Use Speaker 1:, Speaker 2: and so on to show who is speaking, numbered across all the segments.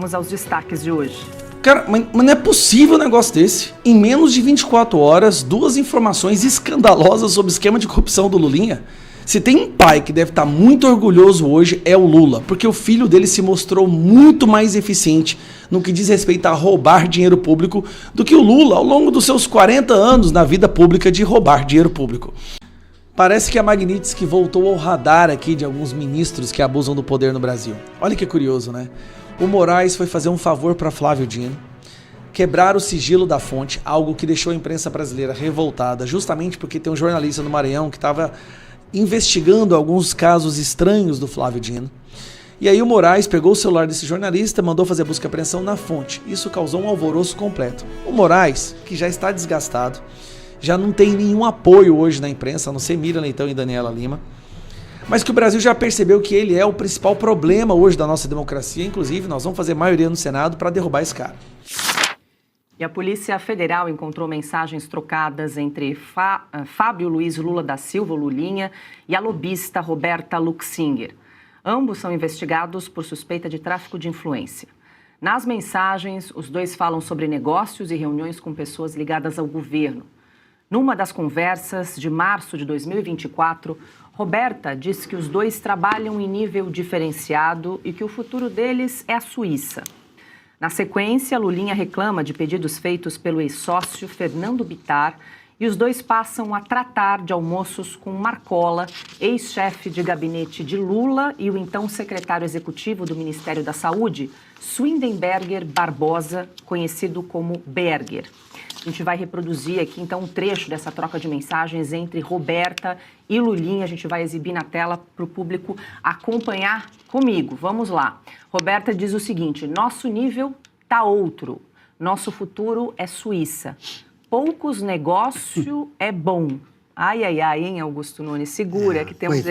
Speaker 1: Vamos aos destaques de hoje.
Speaker 2: Cara, mas não é possível um negócio desse. Em menos de 24 horas, 2 informações escandalosas sobre o esquema de corrupção do Lulinha. Se tem um pai que deve estar muito orgulhoso hoje, é o Lula, porque o filho dele se mostrou muito mais eficiente no que diz respeito a roubar dinheiro público do que o Lula ao longo dos seus 40 anos na vida pública de roubar dinheiro público. Parece que a Magnitsky voltou ao radar aqui de alguns ministros que abusam do poder no Brasil. Olha que curioso, né? O Moraes foi fazer um favor para Flávio Dino, quebrar o sigilo da fonte, algo que deixou a imprensa brasileira revoltada, justamente porque tem um jornalista no Maranhão que estava investigando alguns casos estranhos do Flávio Dino. E aí o Moraes pegou o celular desse jornalista, mandou fazer busca e apreensão na fonte. Isso causou um alvoroço completo. O Moraes, que já está desgastado, já não tem nenhum apoio hoje na imprensa, a não ser Miriam Leitão e Daniela Lima, mas que o Brasil já percebeu que ele é o principal problema hoje da nossa democracia. Inclusive, nós vamos fazer maioria no Senado para derrubar esse cara.
Speaker 1: E a Polícia Federal encontrou mensagens trocadas entre Fábio Luiz Lula da Silva, Lulinha, e a lobista Roberta Luxinger. Ambos são investigados por suspeita de tráfico de influência. Nas mensagens, os dois falam sobre negócios e reuniões com pessoas ligadas ao governo. Numa das conversas de março de 2024, Roberta disse que os dois trabalham em nível diferenciado e que o futuro deles é a Suíça. Na sequência, Lulinha reclama de pedidos feitos pelo ex-sócio Fernando Bittar e os dois passam a tratar de almoços com Marcola, ex-chefe de gabinete de Lula, e o então secretário executivo do Ministério da Saúde, Swindenberger Barbosa, conhecido como Berger. A gente vai reproduzir aqui, então, um trecho dessa troca de mensagens entre Roberta e Lulinha. A gente vai exibir na tela para o público acompanhar comigo. Vamos lá. Roberta diz o seguinte: nosso nível tá outro. Nosso futuro é Suíça. Poucos negócio é bom. Ai, ai, ai, hein, Augusto Nunes? Segura, que temos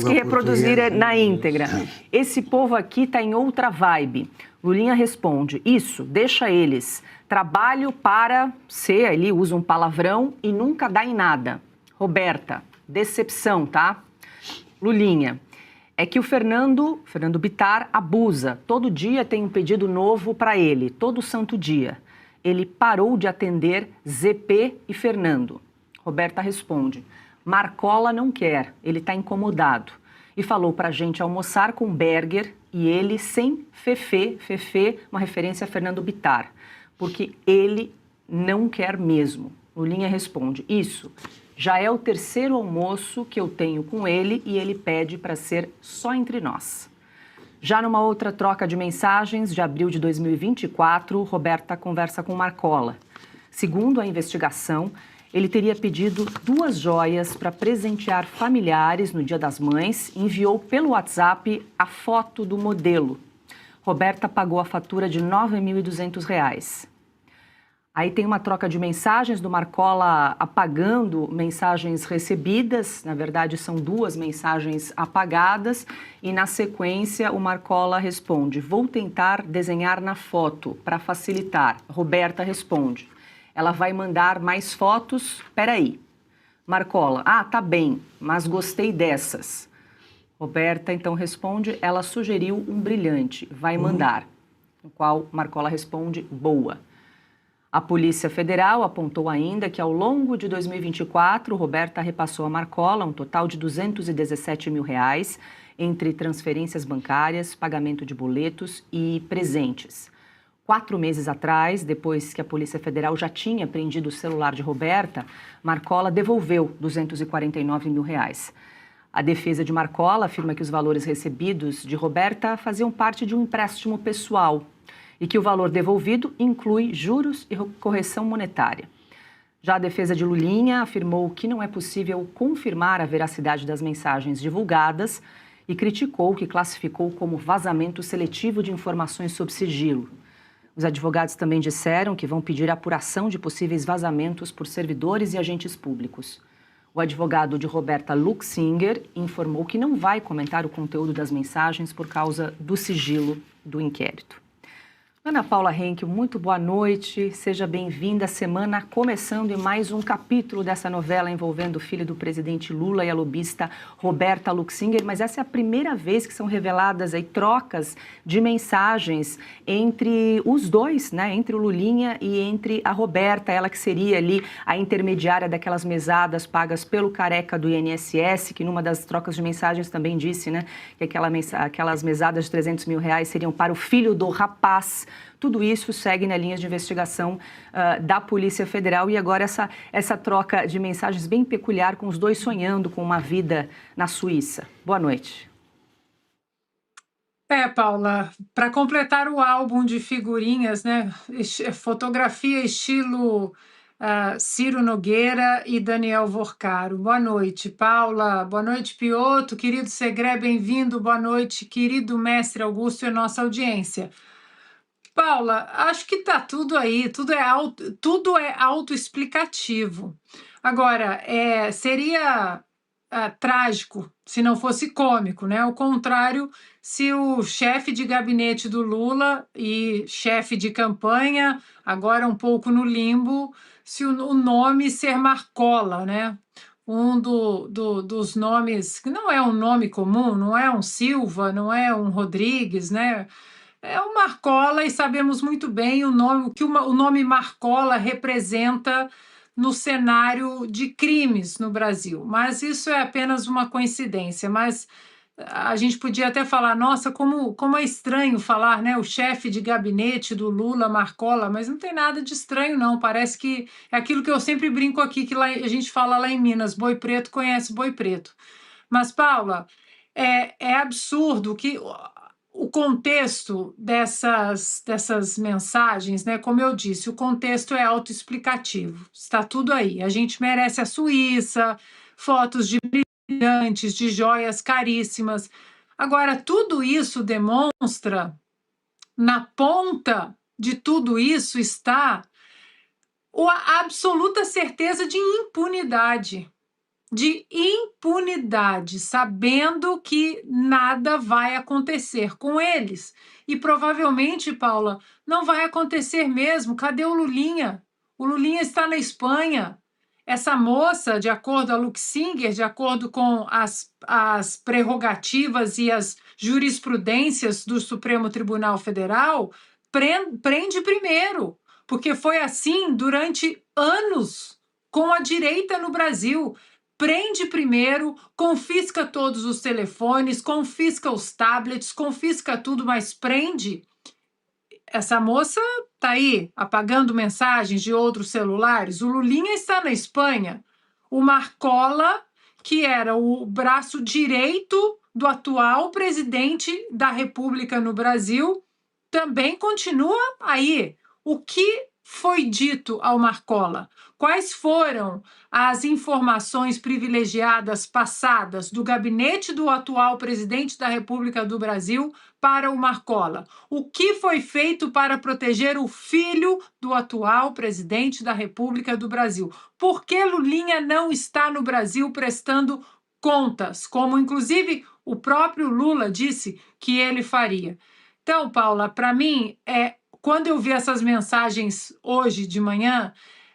Speaker 1: que reproduzir na íntegra. Esse povo aqui tá em outra vibe. Lulinha responde: isso, deixa eles. Trabalho para ser, ali usa um palavrão e nunca dá em nada. Roberta, decepção, tá? Lulinha, é que o Fernando Bittar abusa. Todo dia tem um pedido novo para ele, todo santo dia. Ele parou de atender ZP e Fernando. Roberta responde: Marcola não quer, ele está incomodado. E falou para a gente almoçar com Berger e ele sem Fefe, uma referência a Fernando Bittar, porque ele não quer mesmo. Lulinha responde: isso, já é o terceiro almoço que eu tenho com ele e ele pede para ser só entre nós. Já numa outra troca de mensagens, de abril de 2024, Roberta conversa com Marcola. Segundo a investigação, ele teria pedido 2 joias para presentear familiares no Dia das Mães e enviou pelo WhatsApp a foto do modelo. Roberta pagou a fatura de R$ 9.200. Aí tem uma troca de mensagens do Marcola apagando mensagens recebidas. Na verdade, são 2 mensagens apagadas. E na sequência, o Marcola responde: vou tentar desenhar na foto para facilitar. Roberta responde: ela vai mandar mais fotos? Peraí. Marcola: ah, tá bem, mas gostei dessas. Roberta então responde: ela sugeriu um brilhante, vai mandar. No qual Marcola responde: boa. A Polícia Federal apontou ainda que ao longo de 2024, Roberta repassou a Marcola um total de R$ 217 mil entre transferências bancárias, pagamento de boletos e presentes. 4 meses atrás, depois que a Polícia Federal já tinha apreendido o celular de Roberta, Marcola devolveu R$ 249 mil. A defesa de Marcola afirma que os valores recebidos de Roberta faziam parte de um empréstimo pessoal e que o valor devolvido inclui juros e correção monetária. Já a defesa de Lulinha afirmou que não é possível confirmar a veracidade das mensagens divulgadas e criticou o que classificou como vazamento seletivo de informações sob sigilo. Os advogados também disseram que vão pedir apuração de possíveis vazamentos por servidores e agentes públicos. O advogado de Roberta Luxinger informou que não vai comentar o conteúdo das mensagens por causa do sigilo do inquérito. Ana Paula Henke, muito boa noite, seja bem-vinda. Semana começando e mais um capítulo dessa novela envolvendo o filho do presidente Lula e a lobista Roberta Luxinger, mas essa é a primeira vez que são reveladas aí trocas de mensagens entre os dois, né, entre o Lulinha e entre a Roberta, ela que seria ali a intermediária daquelas mesadas pagas pelo careca do INSS, que numa das trocas de mensagens também disse, né, que aquelas mesadas de R$300 mil seriam para o filho do rapaz. Tudo isso segue na linha de investigação da Polícia Federal e agora essa troca de mensagens bem peculiar com os dois sonhando com uma vida na Suíça. Boa noite.
Speaker 3: Paula, para completar o álbum de figurinhas, né, fotografia estilo Ciro Nogueira e Daniel Vorcaro. Boa noite, Paula. Boa noite, Piotto. Querido Segré, bem-vindo. Boa noite, querido mestre Augusto e nossa audiência. Paula, acho que está tudo aí, tudo é autoexplicativo. Agora, seria trágico se não fosse cômico, né? Ao contrário, se o chefe de gabinete do Lula e chefe de campanha, agora um pouco no limbo, se o nome ser Marcola, né? Dos nomes, que não é um nome comum, não é um Silva, não é um Rodrigues, né? É o Marcola e sabemos muito bem o que o nome Marcola representa no cenário de crimes no Brasil. Mas isso é apenas uma coincidência. Mas a gente podia até falar, nossa, como é estranho falar, né? O chefe de gabinete do Lula, Marcola, mas não tem nada de estranho, não. Parece que é aquilo que eu sempre brinco aqui, que lá, a gente fala lá em Minas, boi preto conhece boi preto. Mas, Paula, é absurdo que o contexto dessas mensagens, né? Como eu disse, o contexto é autoexplicativo. Está tudo aí. A gente merece a Suíça, fotos de brilhantes, de joias caríssimas. Agora, tudo isso demonstra, na ponta de tudo isso está a absoluta certeza de impunidade. Sabendo que nada vai acontecer com eles. E provavelmente, Paula, não vai acontecer mesmo. Cadê o Lulinha? O Lulinha está na Espanha. Essa moça, de acordo com a Luxinger, de acordo com as prerrogativas e as jurisprudências do Supremo Tribunal Federal, prende primeiro, porque foi assim durante anos com a direita no Brasil. Prende primeiro, confisca todos os telefones, confisca os tablets, confisca tudo, mas prende. Essa moça está aí apagando mensagens de outros celulares. O Lulinha está na Espanha. O Marcola, que era o braço direito do atual presidente da República no Brasil, também continua aí. O que foi dito ao Marcola? Quais foram as informações privilegiadas passadas do gabinete do atual presidente da República do Brasil para o Marcola? O que foi feito para proteger o filho do atual presidente da República do Brasil? Por que Lulinha não está no Brasil prestando contas, como inclusive o próprio Lula disse que ele faria? Então, Paula, para mim, quando eu vi essas mensagens hoje de manhã,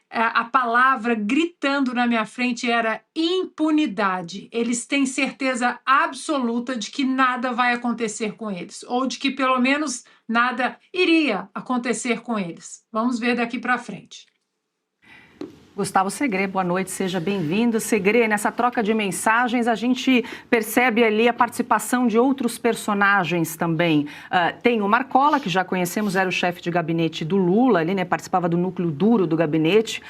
Speaker 3: a palavra gritando na minha frente era impunidade. Eles têm certeza absoluta de que nada vai acontecer com eles, ou de que pelo menos nada iria acontecer com eles. Vamos ver daqui para frente.
Speaker 1: Gustavo Segré, boa noite, seja bem-vindo. Segré, nessa troca de mensagens, a gente percebe ali a participação de outros personagens também. Tem o Marcola, que já conhecemos, era o chefe de gabinete do Lula, ali, né, participava do núcleo duro do gabinete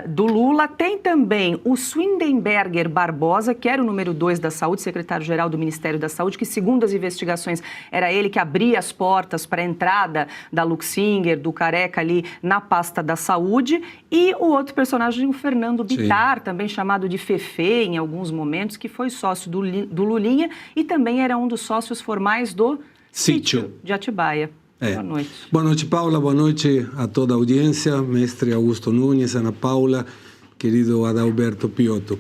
Speaker 1: do Lula. Tem também o Swindenberger Barbosa, que era o número 2 da Saúde, secretário-geral do Ministério da Saúde, que, segundo as investigações, era ele que abria as portas para a entrada da Luxinger, do Careca ali na pasta da Saúde. E o outro personagem, o Fernando Bittar, também chamado de Fefe em alguns momentos, que foi sócio do Lulinha e também era um dos sócios formais do Sítio de Atibaia. Boa noite.
Speaker 4: Boa noite, Paula. Boa noite a toda a audiência, mestre Augusto Nunes, Ana Paula, querido Adalberto Piotto.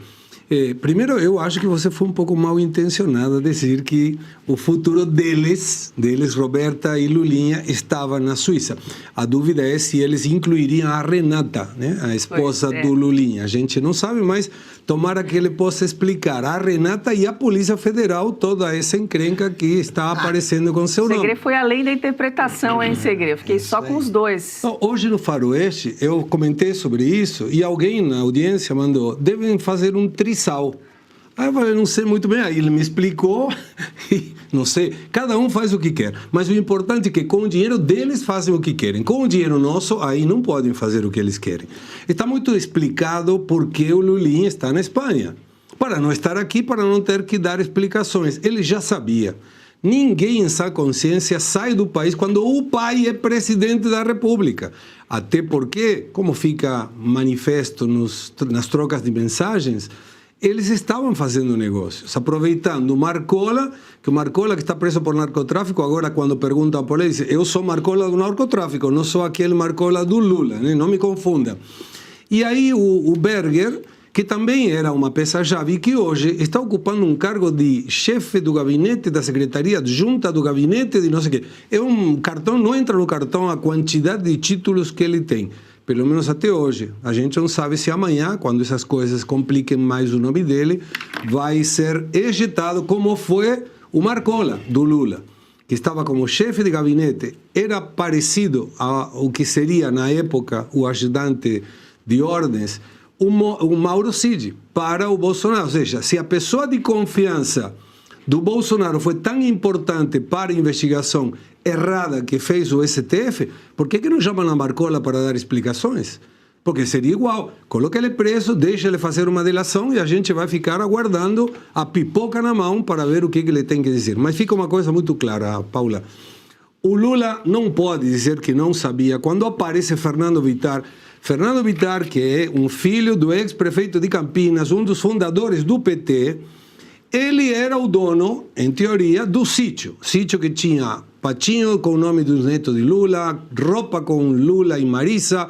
Speaker 4: Primeiro, eu acho que você foi um pouco mal intencionado a dizer que o futuro deles, Roberta e Lulinha, estava na Suíça. A dúvida é se eles incluiriam a Renata, né, a esposa do Lulinha. A gente não sabe, mas tomara que ele possa explicar a Renata e a Polícia Federal toda essa encrenca que está aparecendo com seu nome.
Speaker 1: Segre foi além da interpretação, hein, Segre? Eu fiquei só com os dois.
Speaker 4: Hoje no Faroeste, eu comentei sobre isso e alguém na audiência mandou, devem fazer um trisal. Aí eu falei, não sei muito bem. Aí ele me explicou, e não sei, cada um faz o que quer. Mas o importante é que com o dinheiro deles fazem o que querem. Com o dinheiro nosso, aí não podem fazer o que eles querem. Está muito explicado por que o Lulinha está na Espanha. Para não estar aqui, para não ter que dar explicações. Ele já sabia. Ninguém em sã consciência sai do país quando o pai é presidente da República. Até porque, como fica manifesto nas trocas de mensagens, eles estavam fazendo negócios, aproveitando o Marcola, que está preso por narcotráfico, agora quando perguntam por ele, diz, eu sou Marcola do narcotráfico, não sou aquele Marcola do Lula, né? Não me confunda. E aí o Berger, que também era uma peça-chave, que hoje está ocupando um cargo de chefe do gabinete da secretaria adjunta do gabinete de não sei o quê. É um cartão, não entra no cartão a quantidade de títulos que ele tem, pelo menos até hoje. A gente não sabe se amanhã, quando essas coisas compliquem mais o nome dele, vai ser ejetado como foi o Marcola do Lula, que estava como chefe de gabinete, era parecido ao que seria na época o ajudante de ordens, o Mauro Cid, para o Bolsonaro. Ou seja, se a pessoa de confiança do Bolsonaro foi tão importante para a investigação errada que fez o STF, por que não chamam a Marcola para dar explicações? Porque seria igual, coloca ele preso, deixa ele fazer uma delação e a gente vai ficar aguardando a pipoca na mão para ver o que ele tem que dizer. Mas fica uma coisa muito clara, Paula. O Lula não pode dizer que não sabia. Quando aparece Fernando Bittar, que é um filho do ex-prefeito de Campinas, um dos fundadores do PT, ele era o dono, em teoria, do sítio. Sítio que tinha patinho com o nome dos netos de Lula, roupa com Lula e Marisa.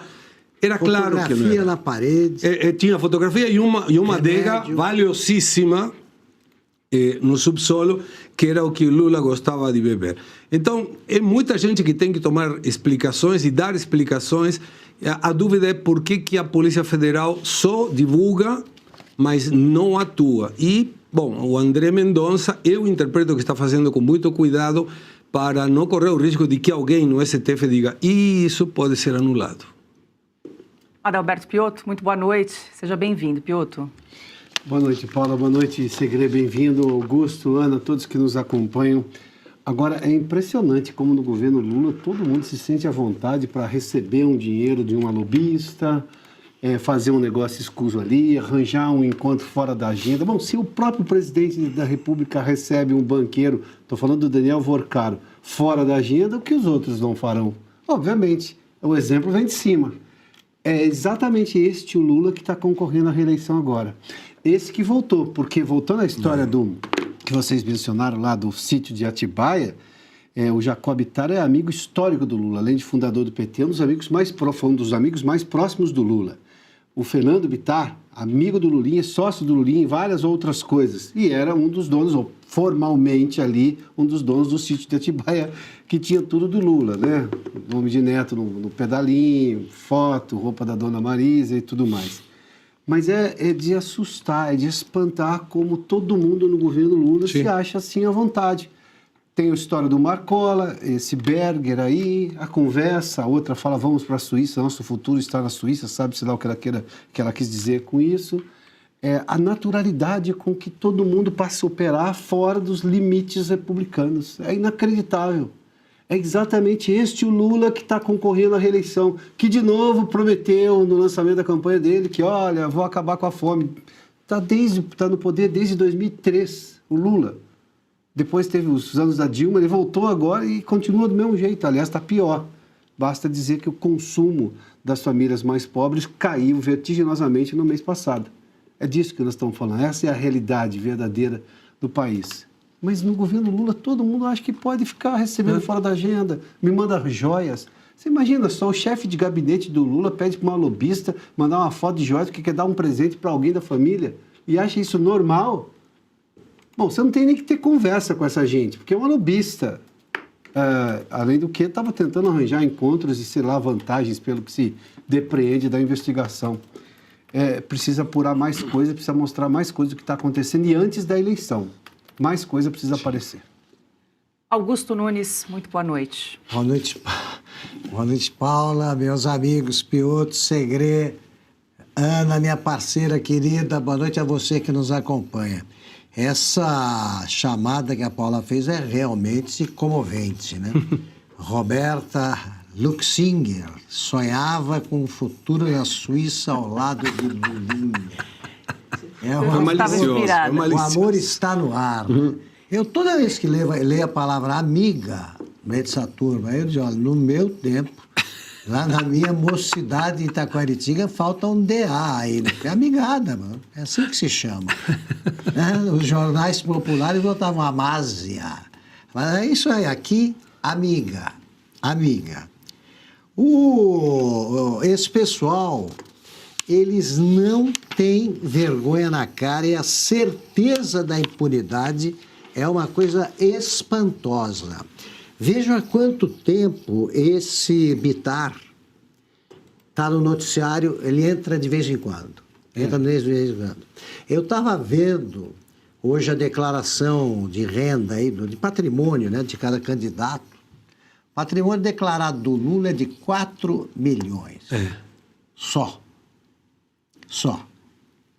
Speaker 4: Era claro que não era.
Speaker 5: Fotografia na parede.
Speaker 4: Tinha fotografia e uma adega valiosíssima no subsolo, que era o que Lula gostava de beber. Então, é muita gente que tem que tomar explicações e dar explicações. A dúvida é por que a Polícia Federal só divulga, mas não atua. E, bom, o André Mendonça, eu interpreto que está fazendo com muito cuidado para não correr o risco de que alguém no STF diga isso pode ser anulado.
Speaker 1: Adalberto Piotto, muito boa noite. Seja bem-vindo, Piotto.
Speaker 5: Boa noite, Paula. Boa noite, Segre. Bem-vindo. Augusto, Ana, todos que nos acompanham. Agora, é impressionante como no governo Lula todo mundo se sente à vontade para receber um dinheiro de uma lobista, fazer um negócio escuso ali, arranjar um encontro fora da agenda. Bom, se o próprio presidente da República recebe um banqueiro, estou falando do Daniel Vorcaro, fora da agenda, o que os outros não farão? Obviamente, o exemplo vem de cima. É exatamente este o Lula que está concorrendo à reeleição agora. Esse que voltou, porque voltando à história que vocês mencionaram lá do sítio de Atibaia, o Jacob Bittar é amigo histórico do Lula, além de fundador do PT, um dos amigos mais próximos do Lula. O Fernando Bittar, amigo do Lulinha, sócio do Lulinha em várias outras coisas, e era um dos donos, ou formalmente ali, um dos donos do sítio de Atibaia, que tinha tudo do Lula, né? Nome de neto no pedalinho, foto, roupa da dona Marisa e tudo mais. Mas é de assustar, é de espantar como todo mundo no governo Lula se acha assim à vontade. Tem a história do Marcola, esse Berger aí, a conversa, a outra fala, vamos para a Suíça, nosso futuro está na Suíça, sabe-se lá o que ela quis dizer com isso. A naturalidade com que todo mundo passa a operar fora dos limites republicanos. É inacreditável. É exatamente este o Lula que está concorrendo à reeleição, que de novo prometeu no lançamento da campanha dele que, olha, vou acabar com a fome. Está no poder desde 2003, o Lula. Depois teve os anos da Dilma, ele voltou agora e continua do mesmo jeito. Aliás, está pior. Basta dizer que o consumo das famílias mais pobres caiu vertiginosamente no mês passado. É disso que nós estamos falando. Essa é a realidade verdadeira do país. Mas no governo Lula, todo mundo acha que pode ficar recebendo fora da agenda, me manda joias. Você imagina só, o chefe de gabinete do Lula pede para uma lobista mandar uma foto de joias porque quer dar um presente para alguém da família. e acha isso normal, bom, você não tem nem que ter conversa com essa gente, porque é uma lobista. Além do que, estava tentando arranjar encontros e, sei lá, vantagens pelo que se depreende da investigação. Precisa apurar mais coisas, precisa mostrar mais coisas do que está acontecendo e antes da eleição. Mais coisa precisa aparecer.
Speaker 1: Augusto Nunes, muito boa noite.
Speaker 6: Boa noite, Paula, meus amigos Piotr, Segre, Ana, minha parceira querida, boa noite a você que nos acompanha. Essa chamada que a Paula fez é realmente comovente, né? Roberta Luxinger sonhava com um futuro na Suíça ao lado de Lulinha. O amor está no ar. Eu, toda vez que leio a palavra amiga nessa turma, eu digo, olha, no meu tempo, lá na minha mocidade em Itaquaritinga, falta um DA aí, né? É amigada, mano. É assim que se chama. Os jornais populares botavam Amásia. Mas é isso aí, aqui, amiga. Esse pessoal, eles não têm vergonha na cara e a certeza da impunidade é uma coisa espantosa. Vejam há quanto tempo esse Bittar está no noticiário, ele entra de vez em quando. Eu estava vendo hoje a declaração de renda, aí, de patrimônio, né, de cada candidato. O patrimônio declarado do Lula é de 4 milhões. Só.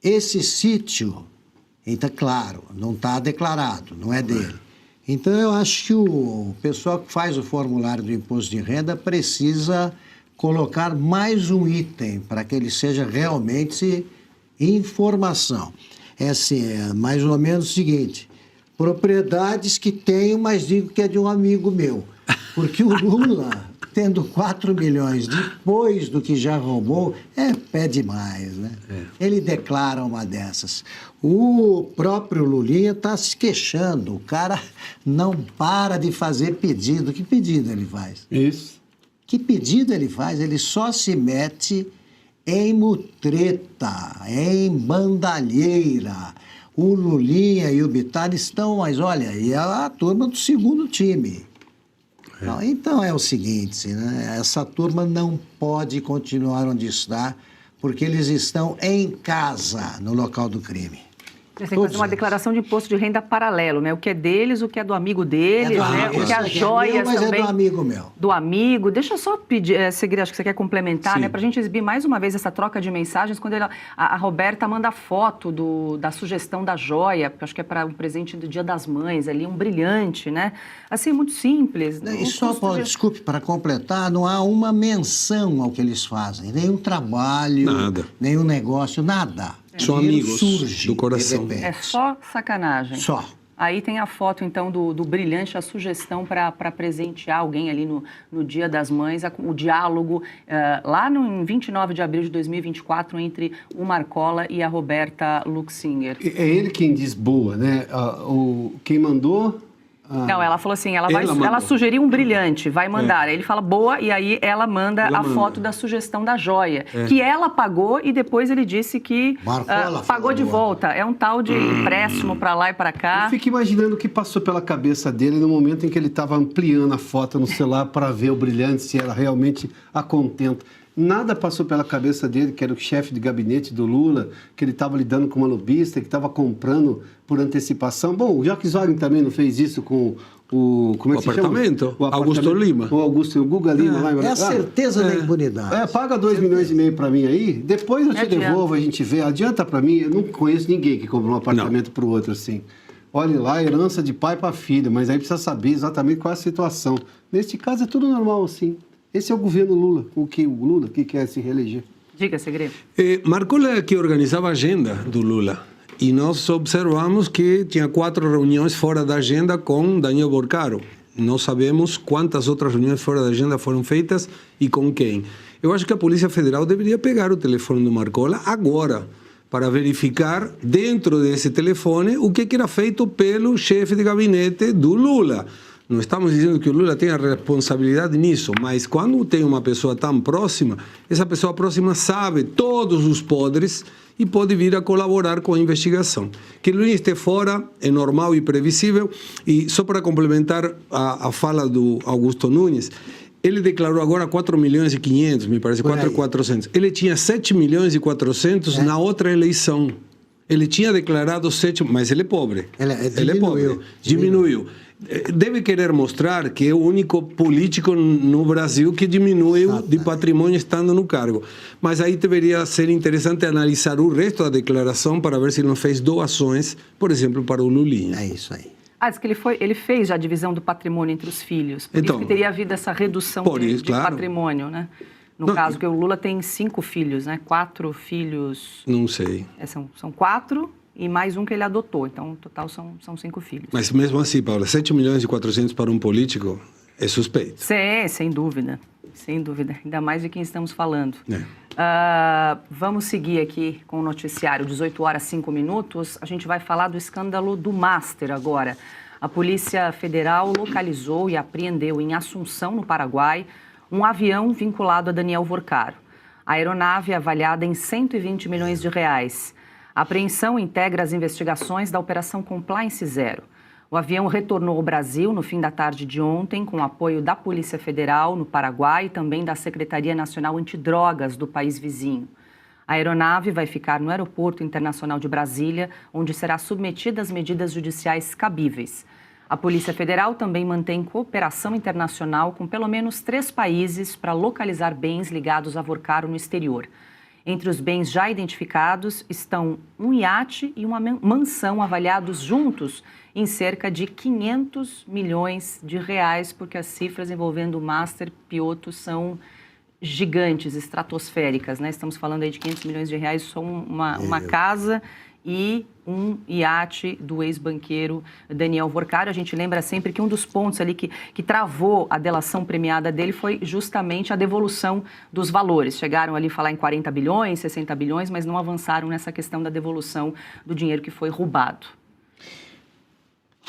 Speaker 6: Esse sítio, então, claro, não está declarado, não é dele. Então, eu acho que o pessoal que faz o formulário do imposto de renda precisa colocar mais um item para que ele seja realmente informação. É assim, é mais ou menos o seguinte, propriedades que tenho, mas digo que é de um amigo meu. Porque o Lula, tendo 4 milhões depois do que já roubou, é pé demais, né? Ele declara uma dessas. O próprio Lulinha está se queixando. O cara não para de fazer pedido. Que pedido ele faz?
Speaker 5: Isso.
Speaker 6: Que pedido ele faz? Ele só se mete em mutreta, em bandalheira. O Lulinha e o Bittar estão, mas olha, e a turma do segundo time. Então é o seguinte, né? Essa turma não pode continuar onde está, porque eles estão em casa, no local do crime.
Speaker 1: Você tem que fazer uma declaração de imposto de renda paralelo, né? O que é deles, o que é do amigo deles, né? O que é as joias
Speaker 6: mas
Speaker 1: também.
Speaker 6: É do amigo meu.
Speaker 1: Do amigo. Deixa eu só pedir, Segre, acho que você quer complementar, né? Pra gente exibir mais uma vez essa troca de mensagens, quando a Roberta manda foto da sugestão da joia, que acho que é para um presente do Dia das Mães, ali, um brilhante, né? Assim, muito simples.
Speaker 6: E só, Paulo, desculpe, para completar, não há uma menção ao que eles fazem, nenhum trabalho, nenhum negócio, nada.
Speaker 4: São amigos do coração.
Speaker 1: É só sacanagem.
Speaker 6: Só.
Speaker 1: Aí tem a foto, então, do brilhante, a sugestão para presentear alguém ali no Dia das Mães, o diálogo lá em 29 de abril de 2024 entre o Marcola e a Roberta Luxinger.
Speaker 5: É ele quem diz boa, né? Quem mandou...
Speaker 1: Não, ela falou assim, ela sugeriu um brilhante, vai mandar. Aí ele fala boa e aí ela manda foto da sugestão da joia, que ela pagou e depois ele disse que pagou de volta. É um tal de empréstimo para lá e para cá.
Speaker 5: Eu fico imaginando o que passou pela cabeça dele no momento em que ele estava ampliando a foto no celular para ver o brilhante, se ela realmente a contenta. Nada passou pela cabeça dele, que era o chefe de gabinete do Lula, que ele estava lidando com uma lobista, que estava comprando por antecipação. Bom, o Jacques Wagner também não fez isso com o
Speaker 4: apartamento. Augusto Lima.
Speaker 5: O Guga Lima. Lá em
Speaker 6: É a certeza da impunidade.
Speaker 5: Paga 2,5 milhões para mim aí, depois eu te devolvo, a gente vê. Adianta para mim, eu não conheço ninguém que comprou um apartamento para o outro assim. Olhe lá, herança de pai para filho, mas aí precisa saber exatamente qual é a situação. Neste caso é tudo normal assim. Esse é o governo Lula, o Lula que quer se reeleger.
Speaker 1: Diga, Segredo.
Speaker 4: Marcola que organizava a agenda do Lula. E nós observamos que tinha 4 reuniões fora da agenda com Daniel Borcaro. Não sabemos quantas outras reuniões fora da agenda foram feitas e com quem. Eu acho que a Polícia Federal deveria pegar o telefone do Marcola agora, para verificar dentro desse telefone o que era feito pelo chefe de gabinete do Lula. Não estamos dizendo que o Lula tenha responsabilidade nisso, mas quando tem uma pessoa tão próxima, essa pessoa próxima sabe todos os podres e pode vir a colaborar com a investigação. Que o Lula esteja fora é normal e previsível. E só para complementar a fala do Augusto Nunes, ele declarou agora 4 milhões e 500, me parece, 4.400. Ele tinha 7 milhões e 400 na outra eleição. Ele tinha declarado 7, mas ele é pobre. Ele é pobre. Diminuiu. Deve querer mostrar que é o único político no Brasil que diminuiu de patrimônio estando no cargo. Mas aí deveria ser interessante analisar o resto da declaração para ver se ele não fez doações, por exemplo, para o Lulinha.
Speaker 6: É isso aí.
Speaker 1: Diz que ele fez já a divisão do patrimônio entre os filhos. Por isso que teria havido essa redução de patrimônio, né? No caso, que o Lula tem 5 filhos, né? 4 filhos...
Speaker 4: Não sei.
Speaker 1: São 4 e mais um que ele adotou. Então, no total, são 5 filhos.
Speaker 4: Mas mesmo assim, Paula, 7 milhões e 400 para um político é suspeito.
Speaker 1: Sim, sem dúvida. Sem dúvida. Ainda mais de quem estamos falando. Vamos seguir aqui com o noticiário. 18 horas 5 minutos. A gente vai falar do escândalo do Master agora. A Polícia Federal localizou e apreendeu em Assunção, no Paraguai, um avião vinculado a Daniel Vorcaro. A aeronave é avaliada em 120 milhões de reais. A apreensão integra as investigações da Operação Compliance Zero. O avião retornou ao Brasil no fim da tarde de ontem, com apoio da Polícia Federal no Paraguai e também da Secretaria Nacional Antidrogas do país vizinho. A aeronave vai ficar no Aeroporto Internacional de Brasília, onde será submetida às medidas judiciais cabíveis. A Polícia Federal também mantém cooperação internacional com pelo menos 3 países para localizar bens ligados a Vorcaro no exterior. Entre os bens já identificados estão um iate e uma mansão avaliados juntos em cerca de 500 milhões de reais, porque as cifras envolvendo o Master Piotto são gigantes, estratosféricas, né? Estamos falando aí de 500 milhões de reais, só uma casa e um iate do ex-banqueiro Daniel Vorcaro. A gente lembra sempre que um dos pontos ali que travou a delação premiada dele foi justamente a devolução dos valores. Chegaram ali a falar em 40 bilhões, 60 bilhões, mas não avançaram nessa questão da devolução do dinheiro que foi roubado.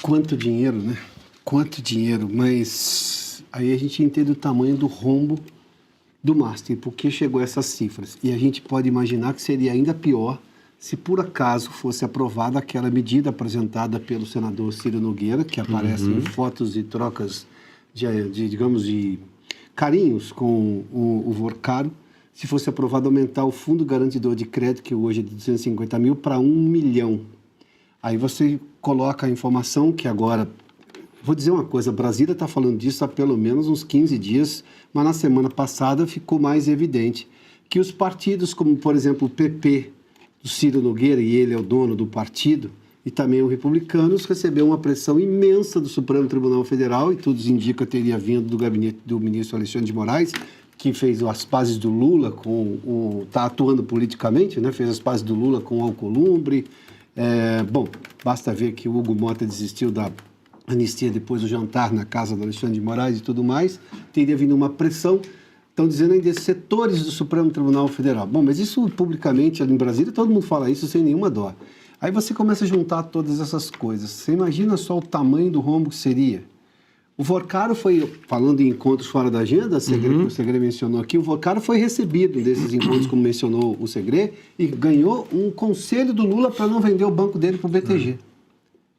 Speaker 5: Quanto dinheiro, né? Quanto dinheiro, mas aí a gente entende o tamanho do rombo do Master, porque chegou a essas cifras. E a gente pode imaginar que seria ainda pior se por acaso fosse aprovada aquela medida apresentada pelo senador Ciro Nogueira, que aparece em fotos e trocas de carinhos com o Vorcaro, se fosse aprovado aumentar o fundo garantidor de crédito, que hoje é de 250 mil, para 1 milhão. Aí você coloca a informação que agora... Vou dizer uma coisa, Brasília está falando disso há pelo menos uns 15 dias, mas na semana passada ficou mais evidente que os partidos, como por exemplo o PP, do Ciro Nogueira, e ele é o dono do partido, e também os republicanos, recebeu uma pressão imensa do Supremo Tribunal Federal, e tudo indica teria vindo do gabinete do ministro Alexandre de Moraes, que fez as pazes do Lula está atuando politicamente, né? Fez as pazes do Lula com o Alcolumbre. Bom, basta ver que o Hugo Mota desistiu da anistia depois do jantar na casa do Alexandre de Moraes e tudo mais. Teria vindo uma pressão, estão dizendo ainda setores do Supremo Tribunal Federal. Bom, mas isso publicamente ali em Brasília, todo mundo fala isso sem nenhuma dó. Aí você começa a juntar todas essas coisas. Você imagina só o tamanho do rombo que seria. O Vorcaro foi, falando em encontros fora da agenda, que o Segre mencionou aqui, o Vorcaro foi recebido desses encontros, como mencionou o Segre, e ganhou um conselho do Lula para não vender o banco dele para o BTG.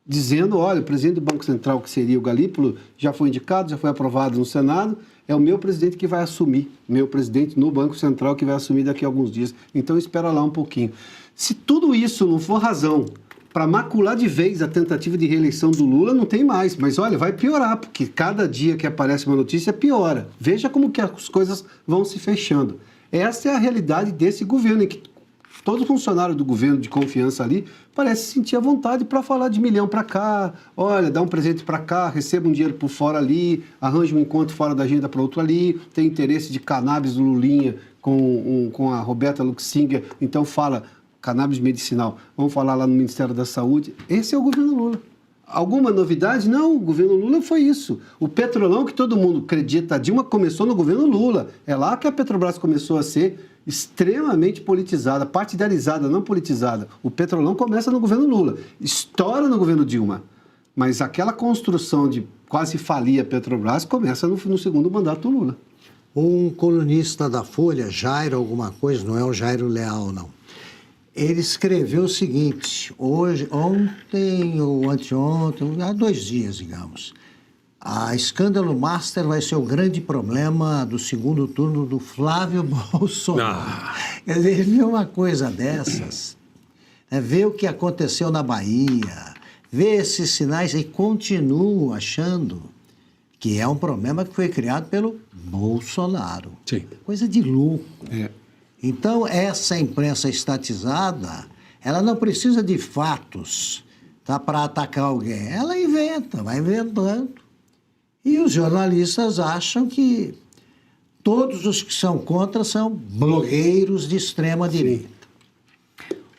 Speaker 5: Dizendo, olha, o presidente do Banco Central, que seria o Galípolo, já foi indicado, já foi aprovado no Senado, é o meu presidente que vai assumir, meu presidente no Banco Central que vai assumir daqui a alguns dias. Então, espera lá um pouquinho. Se tudo isso não for razão para macular de vez a tentativa de reeleição do Lula, não tem mais. Mas, olha, vai piorar, porque cada dia que aparece uma notícia, piora. Veja como que as coisas vão se fechando. Essa é a realidade desse governo, em que todo funcionário do governo de confiança ali parece sentir a vontade para falar de milhão para cá, olha, dá um presente para cá, receba um dinheiro por fora ali, arranja um encontro fora da agenda para outro ali, tem interesse de cannabis do Lulinha com a Roberta Luxinger, então fala cannabis medicinal, vamos falar lá no Ministério da Saúde. Esse é o governo Lula. Alguma novidade? Não, o governo Lula foi isso. O Petrolão, que todo mundo acredita, a Dilma começou no governo Lula. É lá que a Petrobras começou a ser extremamente politizada, partidarizada, não politizada. O Petrolão começa no governo Lula, estoura no governo Dilma. Mas aquela construção de quase falir a Petrobras começa no segundo mandato do Lula.
Speaker 6: Um colunista da Folha, Jairo alguma coisa, não é o Jairo Leal, não. Ele escreveu o seguinte, ontem ou anteontem, há 2 dias, digamos, a escândalo Master vai ser o grande problema do segundo turno do Flávio Bolsonaro. Quer dizer, ele viu uma coisa dessas, vê o que aconteceu na Bahia, vê esses sinais e continua achando que é um problema que foi criado pelo Bolsonaro.
Speaker 4: Sim.
Speaker 6: Coisa de louco. Então, essa imprensa estatizada, ela não precisa de fatos, tá, para atacar alguém. Ela inventa, vai inventando. E os jornalistas acham que todos os que são contra são blogueiros de extrema direita.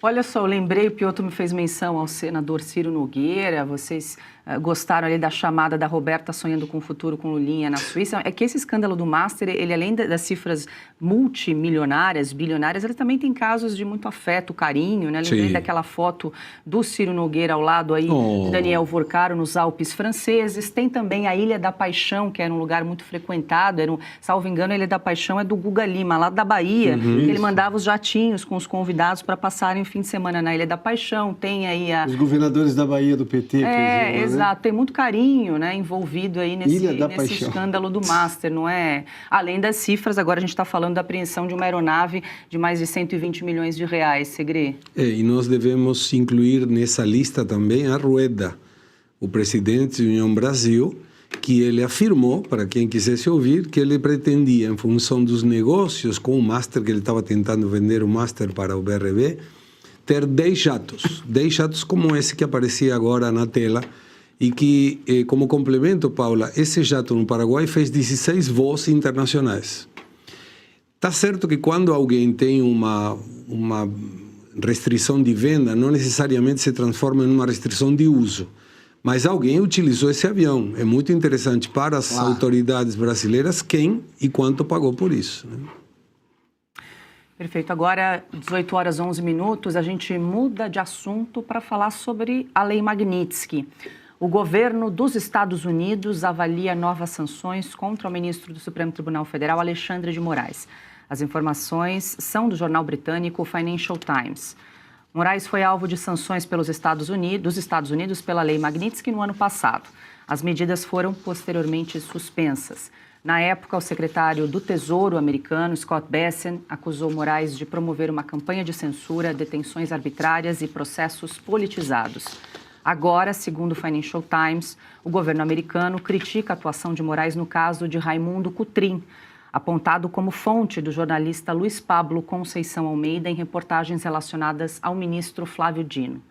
Speaker 1: Olha só, eu lembrei, o Piotr me fez menção ao senador Ciro Nogueira, vocês gostaram ali da chamada da Roberta sonhando com o futuro com Lulinha na Suíça. É que esse escândalo do Master, ele além das cifras multimilionárias, bilionárias, ele também tem casos de muito afeto, carinho, né? Lembrei daquela foto do Ciro Nogueira ao lado aí de Daniel Vorcaro nos Alpes franceses. Tem também a Ilha da Paixão, que era um lugar muito frequentado, salvo engano, a Ilha da Paixão é do Guga Lima, lá da Bahia. Ele mandava os jatinhos com os convidados para passarem o fim de semana na Ilha da Paixão. Tem aí
Speaker 5: os governadores da Bahia do PT.
Speaker 1: Exato, tem muito carinho, né, envolvido aí nesse escândalo do Master, não é? Além das cifras, agora a gente está falando da apreensão de uma aeronave de mais de 120 milhões de reais, Segre.
Speaker 4: E nós devemos incluir nessa lista também a Rueda, o presidente da União Brasil, que ele afirmou, para quem quisesse ouvir, que ele pretendia, em função dos negócios com o Master, que ele estava tentando vender o Master para o BRB, ter 10 jatos como esse que aparecia agora na tela, e que, como complemento, Paula, esse jato no Paraguai fez 16 voos internacionais. Está certo que quando alguém tem uma restrição de venda, não necessariamente se transforma em uma restrição de uso, mas alguém utilizou esse avião. É muito interessante para as autoridades brasileiras quem e quanto pagou por isso, né?
Speaker 1: Perfeito. Agora, 18 horas 11 minutos, a gente muda de assunto para falar sobre a Lei Magnitsky. O governo dos Estados Unidos avalia novas sanções contra o ministro do Supremo Tribunal Federal, Alexandre de Moraes. As informações são do jornal britânico Financial Times. Moraes foi alvo de sanções dos Estados Unidos pela Lei Magnitsky no ano passado. As medidas foram posteriormente suspensas. Na época, o secretário do Tesouro americano, Scott Bessent, acusou Moraes de promover uma campanha de censura, detenções arbitrárias e processos politizados. Agora, segundo o Financial Times, o governo americano critica a atuação de Moraes no caso de Raimundo Cotrim, apontado como fonte do jornalista Luiz Pablo Conceição Almeida em reportagens relacionadas ao ministro Flávio Dino.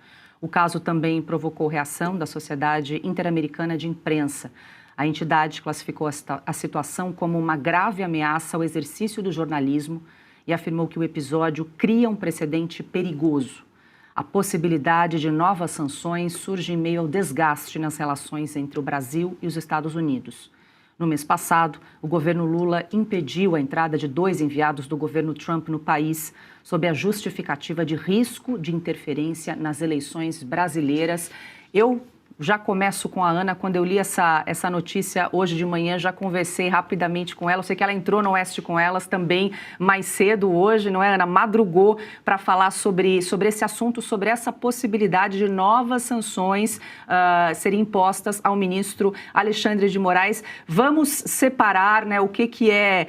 Speaker 1: O caso também provocou reação da Sociedade Interamericana de Imprensa. A entidade classificou a situação como uma grave ameaça ao exercício do jornalismo e afirmou que o episódio cria um precedente perigoso. A possibilidade de novas sanções surge em meio ao desgaste nas relações entre o Brasil e os Estados Unidos. No mês passado, o governo Lula impediu a entrada de 2 enviados do governo Trump no país, sob a justificativa de risco de interferência nas eleições brasileiras. Eu já começo com a Ana. Quando eu li essa notícia hoje de manhã, já conversei rapidamente com ela. Eu sei que ela entrou no Oeste com Elas também mais cedo hoje, não é, Ana? Madrugou para falar sobre esse assunto, sobre essa possibilidade de novas sanções serem impostas ao ministro Alexandre de Moraes. Vamos separar, né, o que é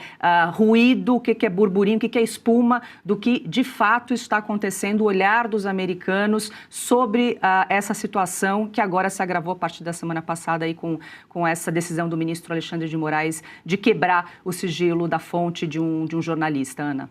Speaker 1: ruído, o que é burburinho, o que é espuma, do que de fato está acontecendo, o olhar dos americanos sobre essa situação que agora se agravou a partir da semana passada aí com essa decisão do ministro Alexandre de Moraes de quebrar o sigilo da fonte de um jornalista. Ana.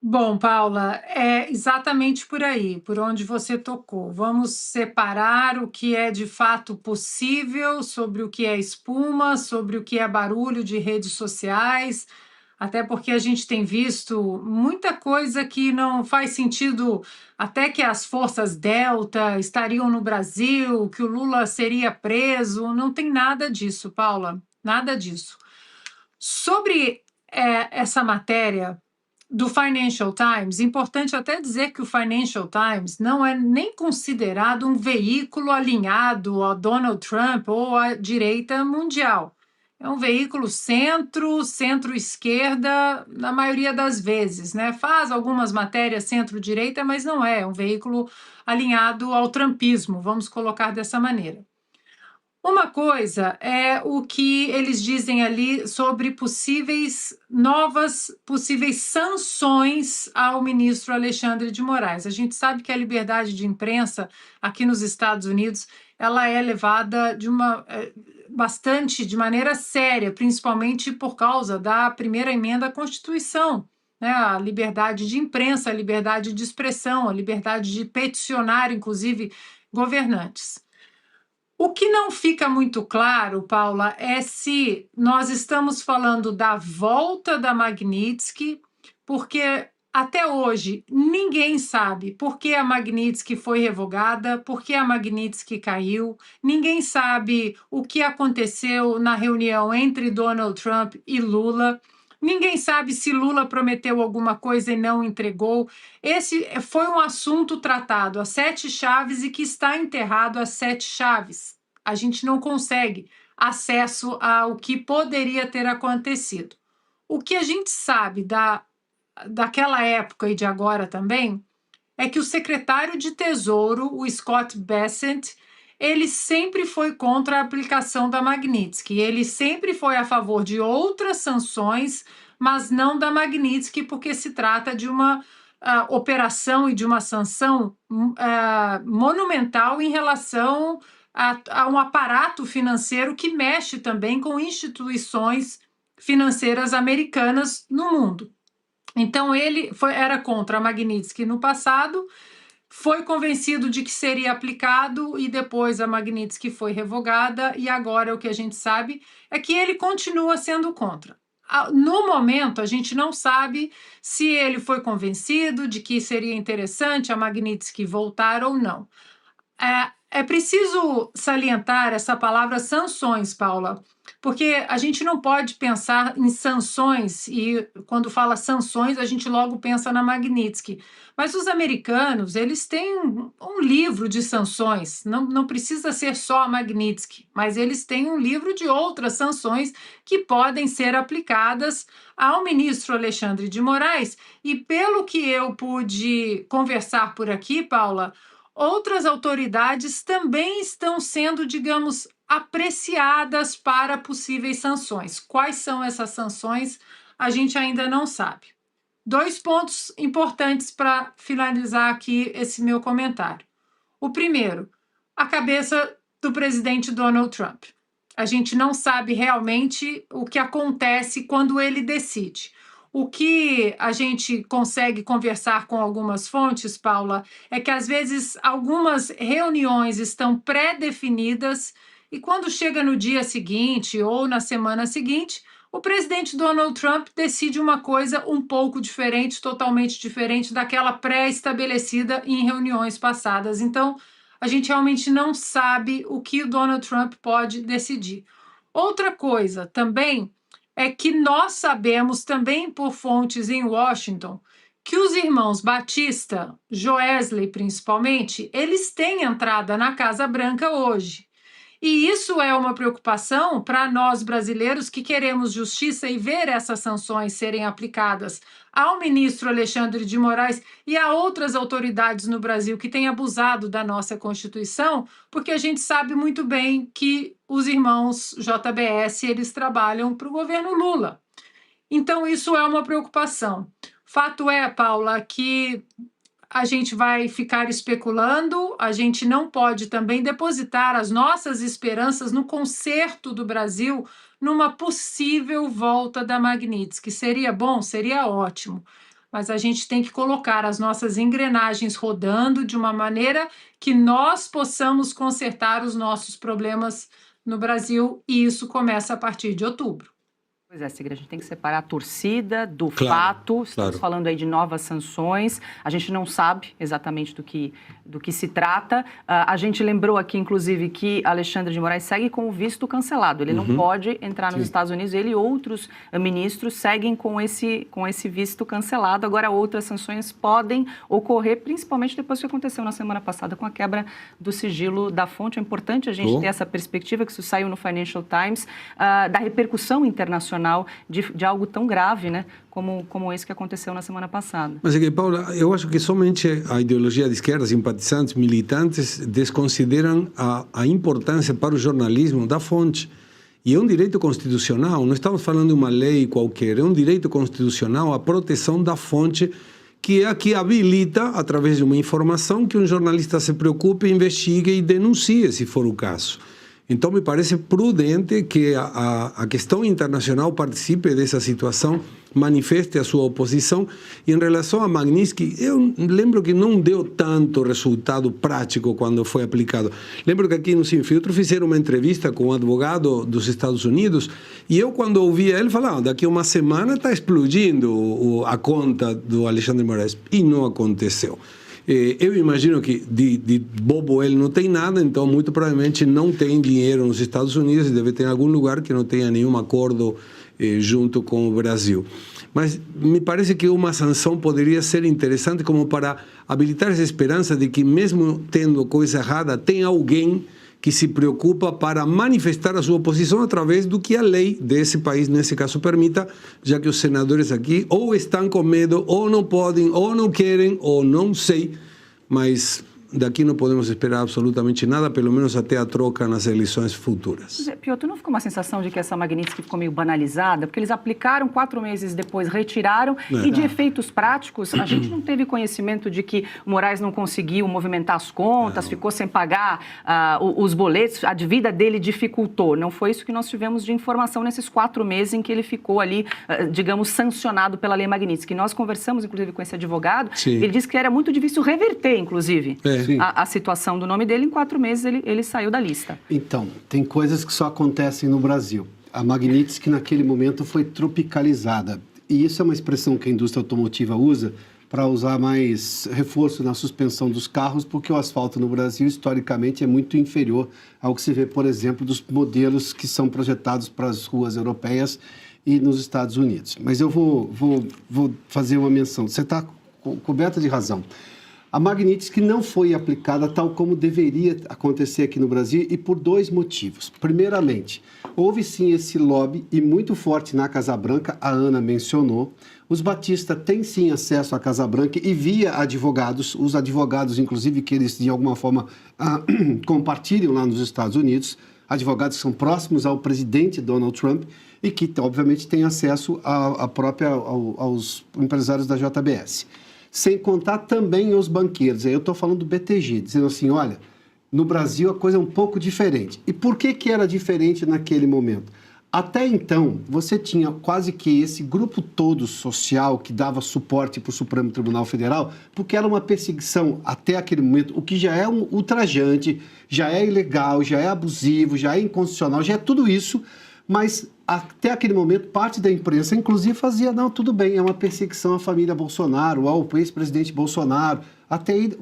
Speaker 3: Bom, Paula, é exatamente por aí, por onde você tocou. Vamos separar o que é de fato possível sobre o que é espuma, sobre o que é barulho de redes sociais, até porque a gente tem visto muita coisa que não faz sentido, até que as forças Delta estariam no Brasil, que o Lula seria preso. Não tem nada disso, Paula, nada disso. Sobre essa matéria do Financial Times, importante até dizer que o Financial Times não é nem considerado um veículo alinhado a Donald Trump ou à direita mundial. É um veículo centro-esquerda, na maioria das vezes, né? Faz algumas matérias centro-direita, mas não é um veículo alinhado ao trumpismo, vamos colocar dessa maneira. Uma coisa é o que eles dizem ali sobre possíveis sanções ao ministro Alexandre de Moraes. A gente sabe que a liberdade de imprensa aqui nos Estados Unidos ela é levada de maneira séria, principalmente por causa da primeira emenda à Constituição, né? A liberdade de imprensa, a liberdade de expressão, a liberdade de peticionar, inclusive, governantes. O que não fica muito claro, Paula, é se nós estamos falando da volta da Magnitsky, porque até hoje ninguém sabe por que a Magnitsky foi revogada, por que a Magnitsky caiu, ninguém sabe o que aconteceu na reunião entre Donald Trump e Lula. Ninguém sabe se Lula prometeu alguma coisa e não entregou. Esse foi um assunto tratado a 7 chaves e que está enterrado a 7 chaves. A gente não consegue acesso ao que poderia ter acontecido. O que a gente sabe daquela época e de agora também é que o secretário de Tesouro, o Scott Bessent, ele sempre foi contra a aplicação da Magnitsky. Ele sempre foi a favor de outras sanções, mas não da Magnitsky, porque se trata de uma operação e de uma sanção monumental em relação a um aparato financeiro que mexe também com instituições financeiras americanas no mundo. Então, ele era contra a Magnitsky no passado, foi convencido de que seria aplicado e depois a Magnitsky foi revogada e agora o que a gente sabe é que ele continua sendo contra. No momento, a gente não sabe se ele foi convencido de que seria interessante a Magnitsky voltar ou não. É preciso salientar essa palavra sanções, Paula, porque a gente não pode pensar em sanções e quando fala sanções a gente logo pensa na Magnitsky. Mas os americanos, eles têm um livro de sanções, não precisa ser só a Magnitsky, mas eles têm um livro de outras sanções que podem ser aplicadas ao ministro Alexandre de Moraes e pelo que eu pude conversar por aqui, Paula, outras autoridades também estão sendo, digamos, apreciadas para possíveis sanções. Quais são essas sanções? A gente ainda não sabe. 2 pontos importantes para finalizar aqui esse meu comentário. O primeiro, a cabeça do presidente Donald Trump. A gente não sabe realmente o que acontece quando ele decide. O que a gente consegue conversar com algumas fontes, Paula, é que às vezes algumas reuniões estão pré-definidas e quando chega no dia seguinte ou na semana seguinte, o presidente Donald Trump decide uma coisa um pouco diferente, totalmente diferente daquela pré-estabelecida em reuniões passadas. Então, a gente realmente não sabe o que o Donald Trump pode decidir. Outra coisa também é que nós sabemos também por fontes em Washington que os irmãos Batista, Joesley principalmente, eles têm entrada na Casa Branca hoje. E isso é uma preocupação para nós brasileiros que queremos justiça e ver essas sanções serem aplicadas ao ministro Alexandre de Moraes e a outras autoridades no Brasil que têm abusado da nossa Constituição, porque a gente sabe muito bem que os irmãos JBS eles trabalham para o governo Lula. Então, isso é uma preocupação. Fato é, Paula, que a gente vai ficar especulando, a gente não pode também depositar as nossas esperanças no conserto do Brasil numa possível volta da Magnitsky. Seria bom? Seria ótimo. Mas a gente tem que colocar as nossas engrenagens rodando de uma maneira que nós possamos consertar os nossos problemas no Brasil, e isso começa a partir de outubro.
Speaker 1: Pois é, Sigrid, a gente tem que separar a torcida do
Speaker 4: Claro,
Speaker 1: fato. Estamos
Speaker 4: claro.
Speaker 1: falando aí de novas sanções. A gente não sabe exatamente do que se trata. A gente lembrou aqui, inclusive, que Alexandre de Moraes segue com o visto cancelado. Ele não pode entrar nos Estados Unidos. Ele e outros ministros seguem com esse visto cancelado. Agora, outras sanções podem ocorrer, principalmente depois do que aconteceu na semana passada com a quebra do sigilo da fonte. É importante a gente ter essa perspectiva, que isso saiu no Financial Times, da repercussão internacional de algo tão grave, né, como esse que aconteceu na semana passada.
Speaker 4: Mas é que, Paula, eu acho que somente a ideologia de esquerda, simpatizantes, militantes, desconsideram a importância para o jornalismo da fonte. E é um direito constitucional, não estamos falando de uma lei qualquer, é um direito constitucional a proteção da fonte, que é a que habilita, através de uma informação, que um jornalista se preocupe, investigue e denuncie, se for o caso. Então, me parece prudente que a questão internacional participe dessa situação, manifeste a sua oposição. E em relação a Magnitsky, eu lembro que não deu tanto resultado prático quando foi aplicado. Lembro que aqui no Sem Filtro fizeram uma entrevista com um advogado dos Estados Unidos e eu, quando ouvia ele, falava, daqui a uma semana está explodindo a conta do Alexandre de Moraes. E não aconteceu. Eu imagino que de bobo ele não tem nada, então muito provavelmente não tem dinheiro nos Estados Unidos e deve ter algum lugar que não tenha nenhum acordo junto com o Brasil. Mas me parece que uma sanção poderia ser interessante como para habilitar essa esperança de que mesmo tendo coisa errada, tem alguém que se preocupa para manifestar a sua oposição através do que a lei desse país, nesse caso, permita, já que os senadores aqui ou estão com medo, ou não podem, ou não querem, ou não sei, mas daqui não podemos esperar absolutamente nada, pelo menos até a troca nas eleições futuras.
Speaker 1: Piotr, não ficou uma sensação de que essa Magnitsky ficou meio banalizada? Porque eles aplicaram, 4 meses depois retiraram, e de efeitos práticos, a gente não teve conhecimento de que o Moraes não conseguiu movimentar as contas, ficou sem pagar os boletos, a dívida dele dificultou. Não foi isso que nós tivemos de informação nesses 4 meses em que ele ficou ali, digamos, sancionado pela lei Magnitsky. Nós conversamos, inclusive, com esse advogado, ele disse que era muito difícil reverter, inclusive, a situação do nome dele. Em 4 meses ele saiu da lista.
Speaker 5: Então, tem coisas que só acontecem no Brasil. A Magnitsky, naquele momento, foi tropicalizada. E isso é uma expressão que a indústria automotiva usa para usar mais reforço na suspensão dos carros, porque o asfalto no Brasil, historicamente, é muito inferior ao que se vê, por exemplo, dos modelos que são projetados para as ruas europeias e nos Estados Unidos. Mas eu vou fazer uma menção. Você está coberta de razão. A Magnitsky não foi aplicada tal como deveria acontecer aqui no Brasil e por 2 motivos. Primeiramente, houve sim esse lobby e muito forte na Casa Branca, a Ana mencionou. Os Batista têm sim acesso à Casa Branca e via advogados, os advogados inclusive que eles de alguma forma compartilham lá nos Estados Unidos, advogados que são próximos ao presidente Donald Trump e que obviamente têm acesso aos empresários da JBS. Sem contar também os banqueiros. Aí eu estou falando do BTG, dizendo assim, olha, no Brasil a coisa é um pouco diferente. E por que era diferente naquele momento? Até então, você tinha quase que esse grupo todo social que dava suporte para o Supremo Tribunal Federal, porque era uma perseguição até aquele momento, o que já é um ultrajante, já é ilegal, já é abusivo, já é inconstitucional, já é tudo isso, mas até aquele momento, parte da imprensa, inclusive, fazia, não, tudo bem, é uma perseguição à família Bolsonaro, ao ex-presidente Bolsonaro,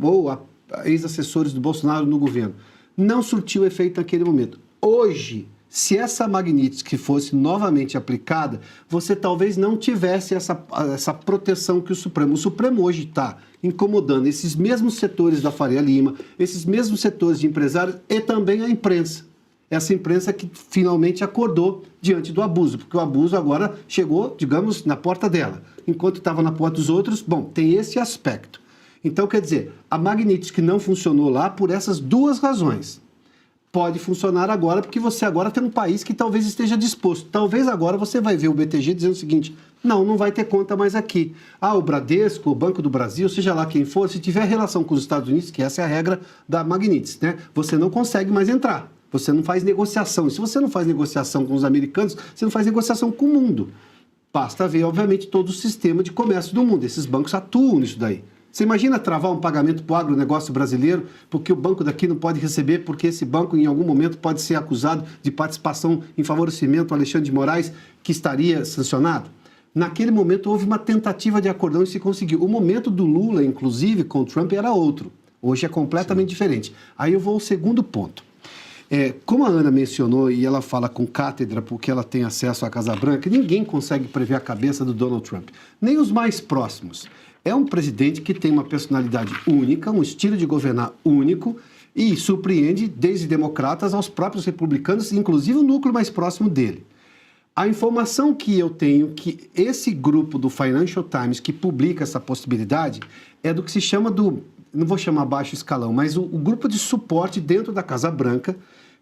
Speaker 5: ou a ex-assessores do Bolsonaro no governo. Não surtiu efeito naquele momento. Hoje, se essa Magnitsky fosse novamente aplicada, você talvez não tivesse essa proteção que o Supremo hoje está incomodando esses mesmos setores da Faria Lima, esses mesmos setores de empresários e também a imprensa. Essa imprensa que finalmente acordou diante do abuso, porque o abuso agora chegou, digamos, na porta dela. Enquanto estava na porta dos outros, bom, tem esse aspecto. Então, quer dizer, a Magnitsky não funcionou lá por essas 2 razões. Pode funcionar agora, porque você agora tem um país que talvez esteja disposto. Talvez agora você vai ver o BTG dizendo o seguinte, não vai ter conta mais aqui. O Bradesco, o Banco do Brasil, seja lá quem for, se tiver relação com os Estados Unidos, que essa é a regra da Magnitsky, né? Você não consegue mais entrar. Você não faz negociação. E se você não faz negociação com os americanos, você não faz negociação com o mundo. Basta ver, obviamente, todo o sistema de comércio do mundo. Esses bancos atuam nisso daí. Você imagina travar um pagamento para o agronegócio brasileiro porque o banco daqui não pode receber, porque esse banco em algum momento pode ser acusado de participação em favorecimento ao Alexandre de Moraes, que estaria sancionado? Naquele momento houve uma tentativa de acordão e se conseguiu. O momento do Lula, inclusive, com o Trump era outro. Hoje é completamente diferente. Aí eu vou ao segundo ponto. Como a Ana mencionou, e ela fala com cátedra porque ela tem acesso à Casa Branca, ninguém consegue prever a cabeça do Donald Trump, nem os mais próximos. É um presidente que tem uma personalidade única, um estilo de governar único e surpreende desde democratas aos próprios republicanos, inclusive o núcleo mais próximo dele. A informação que eu tenho que esse grupo do Financial Times que publica essa possibilidade é do que se chama não vou chamar baixo escalão, mas o grupo de suporte dentro da Casa Branca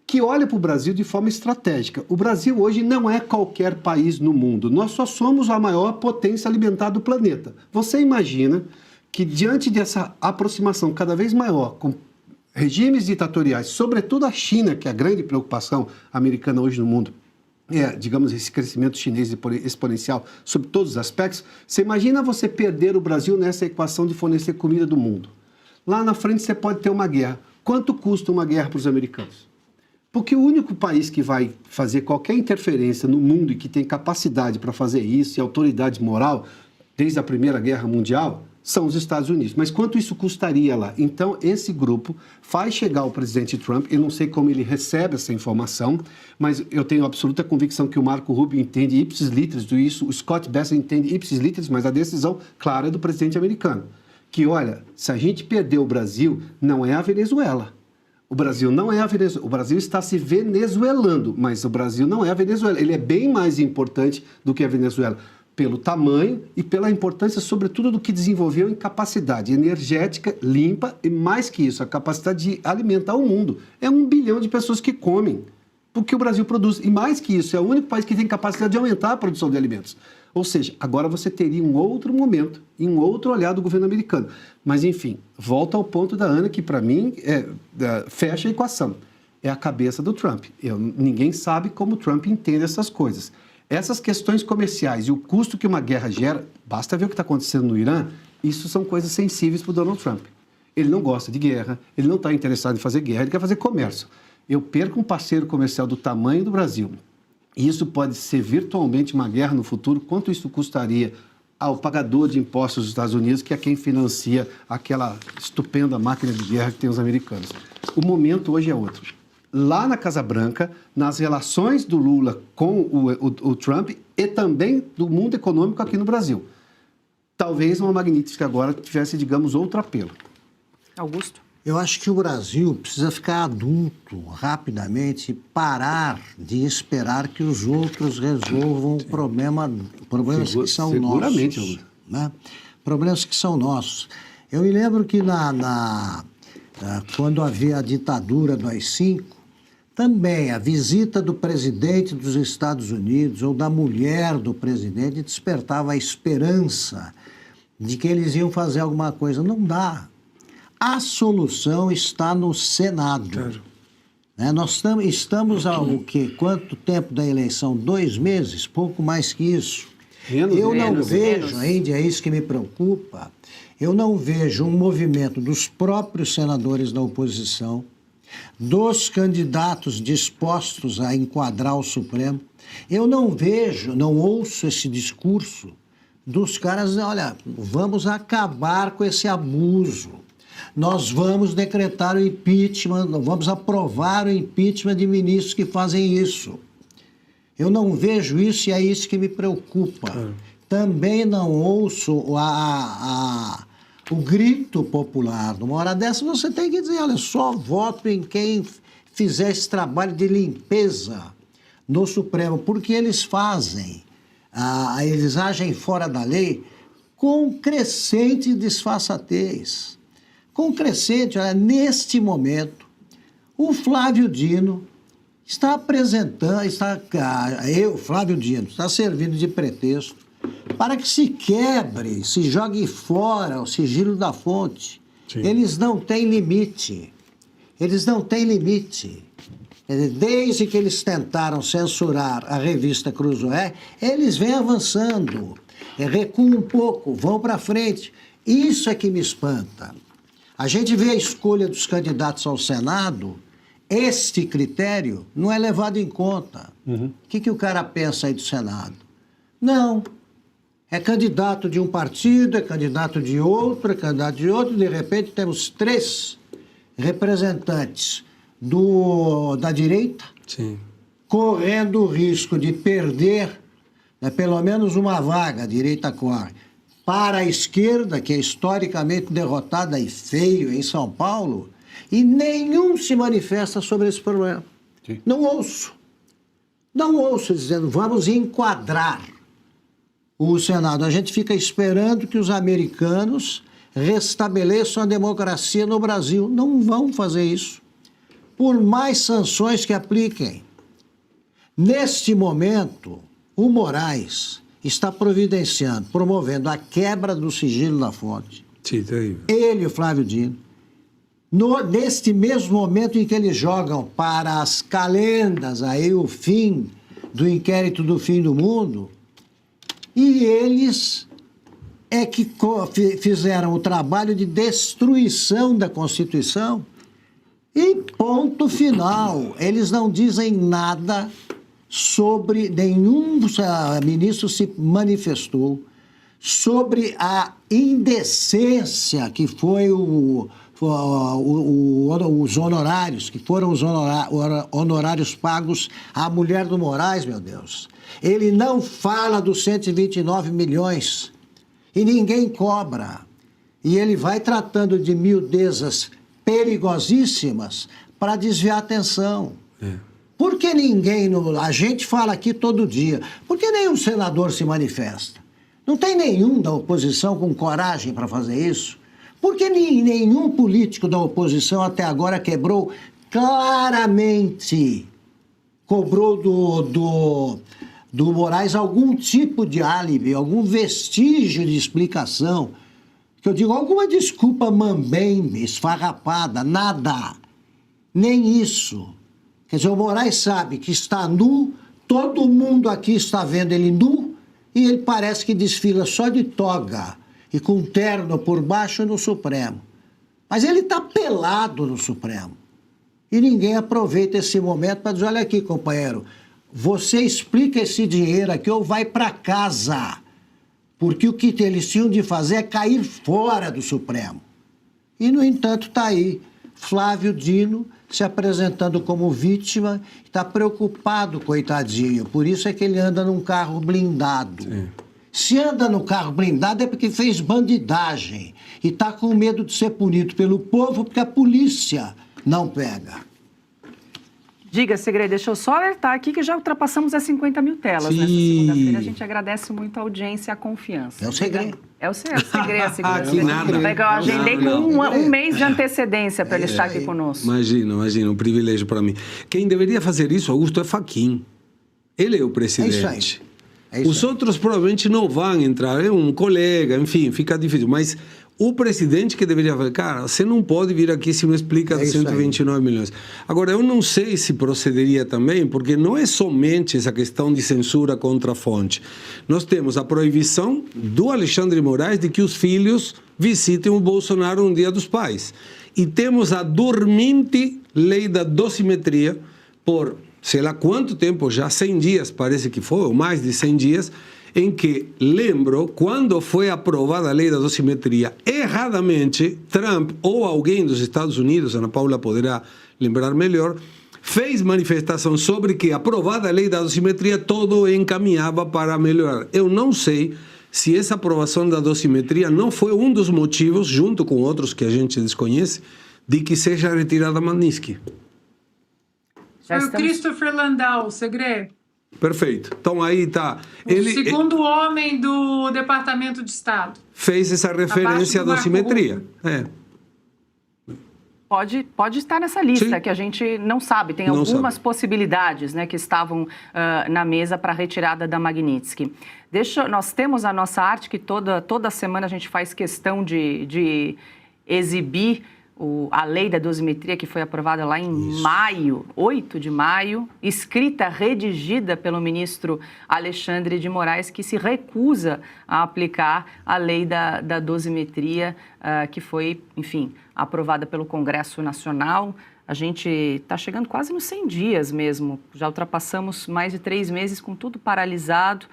Speaker 5: que olha para o Brasil de forma estratégica. O Brasil hoje não é qualquer país no mundo. Nós só somos a maior potência alimentar do planeta. Você imagina que diante dessa aproximação cada vez maior com regimes ditatoriais, sobretudo a China, que é a grande preocupação americana hoje no mundo, digamos, esse crescimento chinês exponencial sobre todos os aspectos, você imagina você perder o Brasil nessa equação de fornecer comida do mundo. Lá na frente você pode ter uma guerra. Quanto custa uma guerra para os americanos? Porque o único país que vai fazer qualquer interferência no mundo e que tem capacidade para fazer isso e autoridade moral, desde a Primeira Guerra Mundial, são os Estados Unidos. Mas quanto isso custaria lá? Então, esse grupo faz chegar ao presidente Trump, eu não sei como ele recebe essa informação, mas eu tenho absoluta convicção que o Marco Rubio entende ipsis literis disso, o Scott Bessent entende ipsis literis, mas a decisão clara é do presidente americano. Que, olha, se a gente perder o Brasil, não é a Venezuela. O Brasil não é a Venezuela. O Brasil está se venezuelando, mas o Brasil não é a Venezuela. Ele é bem mais importante do que a Venezuela, pelo tamanho e pela importância, sobretudo, do que desenvolveu em capacidade energética, limpa e, mais que isso, a capacidade de alimentar o mundo. É 1 bilhão de pessoas que comem, porque o Brasil produz. E, mais que isso, é o único país que tem capacidade de aumentar a produção de alimentos. Ou seja, agora você teria um outro momento e um outro olhar do governo americano. Mas, enfim, volta ao ponto da Ana, que para mim fecha a equação. É a cabeça do Trump. Ninguém sabe como o Trump entende essas coisas. Essas questões comerciais e o custo que uma guerra gera, basta ver o que está acontecendo no Irã, isso são coisas sensíveis para o Donald Trump. Ele não gosta de guerra, ele não está interessado em fazer guerra, ele quer fazer comércio. Eu perco um parceiro comercial do tamanho do Brasil. E isso pode ser virtualmente uma guerra no futuro. Quanto isso custaria ao pagador de impostos dos Estados Unidos, que é quem financia aquela estupenda máquina de guerra que tem os americanos? O momento hoje é outro. Lá na Casa Branca, nas relações do Lula com o Trump e também do mundo econômico aqui no Brasil. Talvez uma Magnífica agora tivesse, digamos, outro apelo.
Speaker 1: Augusto?
Speaker 6: Eu acho que o Brasil precisa ficar adulto rapidamente e parar de esperar que os outros resolvam problemas que são
Speaker 5: seguramente,
Speaker 6: nossos. Né? Problemas que são nossos. Eu me lembro que quando havia a ditadura do AI-5, também a visita do presidente dos Estados Unidos ou da mulher do presidente despertava a esperança de que eles iam fazer alguma coisa. Não dá. A solução está no Senado. Claro. Né? Nós estamos ao quê? Quanto tempo da eleição? 2 meses? Pouco mais que isso. Eu não vejo ainda, é isso que me preocupa, eu não vejo um movimento dos próprios senadores da oposição, dos candidatos dispostos a enquadrar o Supremo. Eu não ouço esse discurso dos caras, olha, vamos acabar com esse abuso. Nós vamos decretar o impeachment, vamos aprovar o impeachment de ministros que fazem isso. Eu não vejo isso e é isso que me preocupa. Também não ouço o grito popular. Numa hora dessa você tem que dizer, olha, só voto em quem fizer esse trabalho de limpeza no Supremo, porque eles agem fora da lei com crescente disfarçatez. Com crescente, olha, neste momento, o Flávio Dino está servindo de pretexto para que se quebre, se jogue fora o sigilo da fonte. Sim. Eles não têm limite. Desde que eles tentaram censurar a revista Cruzoé, eles vêm avançando. Recuam um pouco, vão para frente. Isso é que me espanta. A gente vê a escolha dos candidatos ao Senado, este critério não é levado em conta. O que o cara pensa aí do Senado? Não. É candidato de um partido, é candidato de outro, de repente temos 3 representantes da direita,
Speaker 4: Sim.
Speaker 6: correndo o risco de perder pelo menos uma vaga, a direita corre, para a esquerda, que é historicamente derrotada e feio em São Paulo, e nenhum se manifesta sobre esse problema.
Speaker 5: Sim.
Speaker 6: Não ouço dizendo, vamos enquadrar o Senado. A gente fica esperando que os americanos restabeleçam a democracia no Brasil. Não vão fazer isso. Por mais sanções que apliquem. Neste momento, o Moraes está promovendo a quebra do sigilo da fonte.
Speaker 4: Sim, terrível.
Speaker 6: Ele e o Flávio Dino. Neste mesmo momento em que eles jogam para as calendas aí o fim do inquérito do fim do mundo, e eles é que fizeram o trabalho de destruição da Constituição. E ponto final. Eles não dizem nada sobre, nenhum ministro se manifestou sobre a indecência que foi os honorários, que foram os honorários pagos à mulher do Moraes, meu Deus. Ele não fala dos 129 milhões e ninguém cobra. E ele vai tratando de miudezas perigosíssimas para desviar a atenção. Por que ninguém, a gente fala aqui todo dia, por que nenhum senador se manifesta? Não tem nenhum da oposição com coragem para fazer isso? Por que nenhum político da oposição até agora quebrou claramente, cobrou do Moraes algum tipo de álibi, algum vestígio de explicação? Que eu digo, alguma desculpa mambembe, esfarrapada, nada. Nem isso. Quer dizer, o Moraes sabe que está nu, todo mundo aqui está vendo ele nu, e ele parece que desfila só de toga e com terno por baixo no Supremo. Mas ele está pelado no Supremo. E ninguém aproveita esse momento para dizer, olha aqui, companheiro, você explica esse dinheiro aqui ou vai para casa. Porque o que eles tinham de fazer é cair fora do Supremo. E, no entanto, está aí Flávio Dino se apresentando como vítima, está preocupado, coitadinho. Por isso é que ele anda num carro blindado. Sim. Se anda no carro blindado é porque fez bandidagem e está com medo de ser punido pelo povo porque a polícia não pega.
Speaker 1: Diga, Segredo, deixa eu só alertar aqui que já ultrapassamos as 50 mil telas nessa segunda-feira. A gente agradece muito a audiência e a confiança.
Speaker 6: É o segredo.
Speaker 1: É o segredo.
Speaker 4: Que nada.
Speaker 1: Eu agendei com um mês de antecedência para ele estar aqui conosco.
Speaker 4: Imagina, um privilégio para mim. Quem deveria fazer isso, Augusto, é Fachin. Ele é o presidente.
Speaker 6: É isso aí.
Speaker 4: Os outros provavelmente não vão entrar, é um colega, enfim, fica difícil. Mas o presidente que deveria falar, cara, você não pode vir aqui se não explica de 129 milhões. Agora, eu não sei se procederia também, porque não é somente essa questão de censura contra a fonte. Nós temos a proibição do Alexandre Moraes de que os filhos visitem o Bolsonaro no Dia dos Pais. E temos a dormente lei da dosimetria por sei lá quanto tempo já, 100 dias parece que foi, ou mais de 100 dias, em que, lembro, quando foi aprovada a lei da dosimetria, erradamente, Trump ou alguém dos Estados Unidos, Ana Paula poderá lembrar melhor, fez manifestação sobre que, aprovada a lei da dosimetria, todo encaminhava para melhorar. Eu não sei se essa aprovação da dosimetria não foi um dos motivos, junto com outros que a gente desconhece, de que seja retirada a Magnitsky.
Speaker 3: Foi o Christopher Landau, Segredo.
Speaker 4: Perfeito. Então aí está.
Speaker 3: O segundo homem do Departamento de Estado.
Speaker 4: Fez essa referência à dosimetria.
Speaker 1: Pode estar nessa lista,
Speaker 4: Sim.
Speaker 1: Que a gente não sabe. Tem algumas possibilidades, né, que estavam na mesa para a retirada da Magnitsky. Nós temos a nossa arte que toda semana a gente faz questão de exibir a lei da dosimetria, que foi aprovada lá em maio, 8 de maio, escrita, redigida pelo ministro Alexandre de Moraes, que se recusa a aplicar a lei da dosimetria, que foi, enfim, aprovada pelo Congresso Nacional. A gente está chegando quase nos 100 dias mesmo, já ultrapassamos mais de 3 meses com tudo paralisado.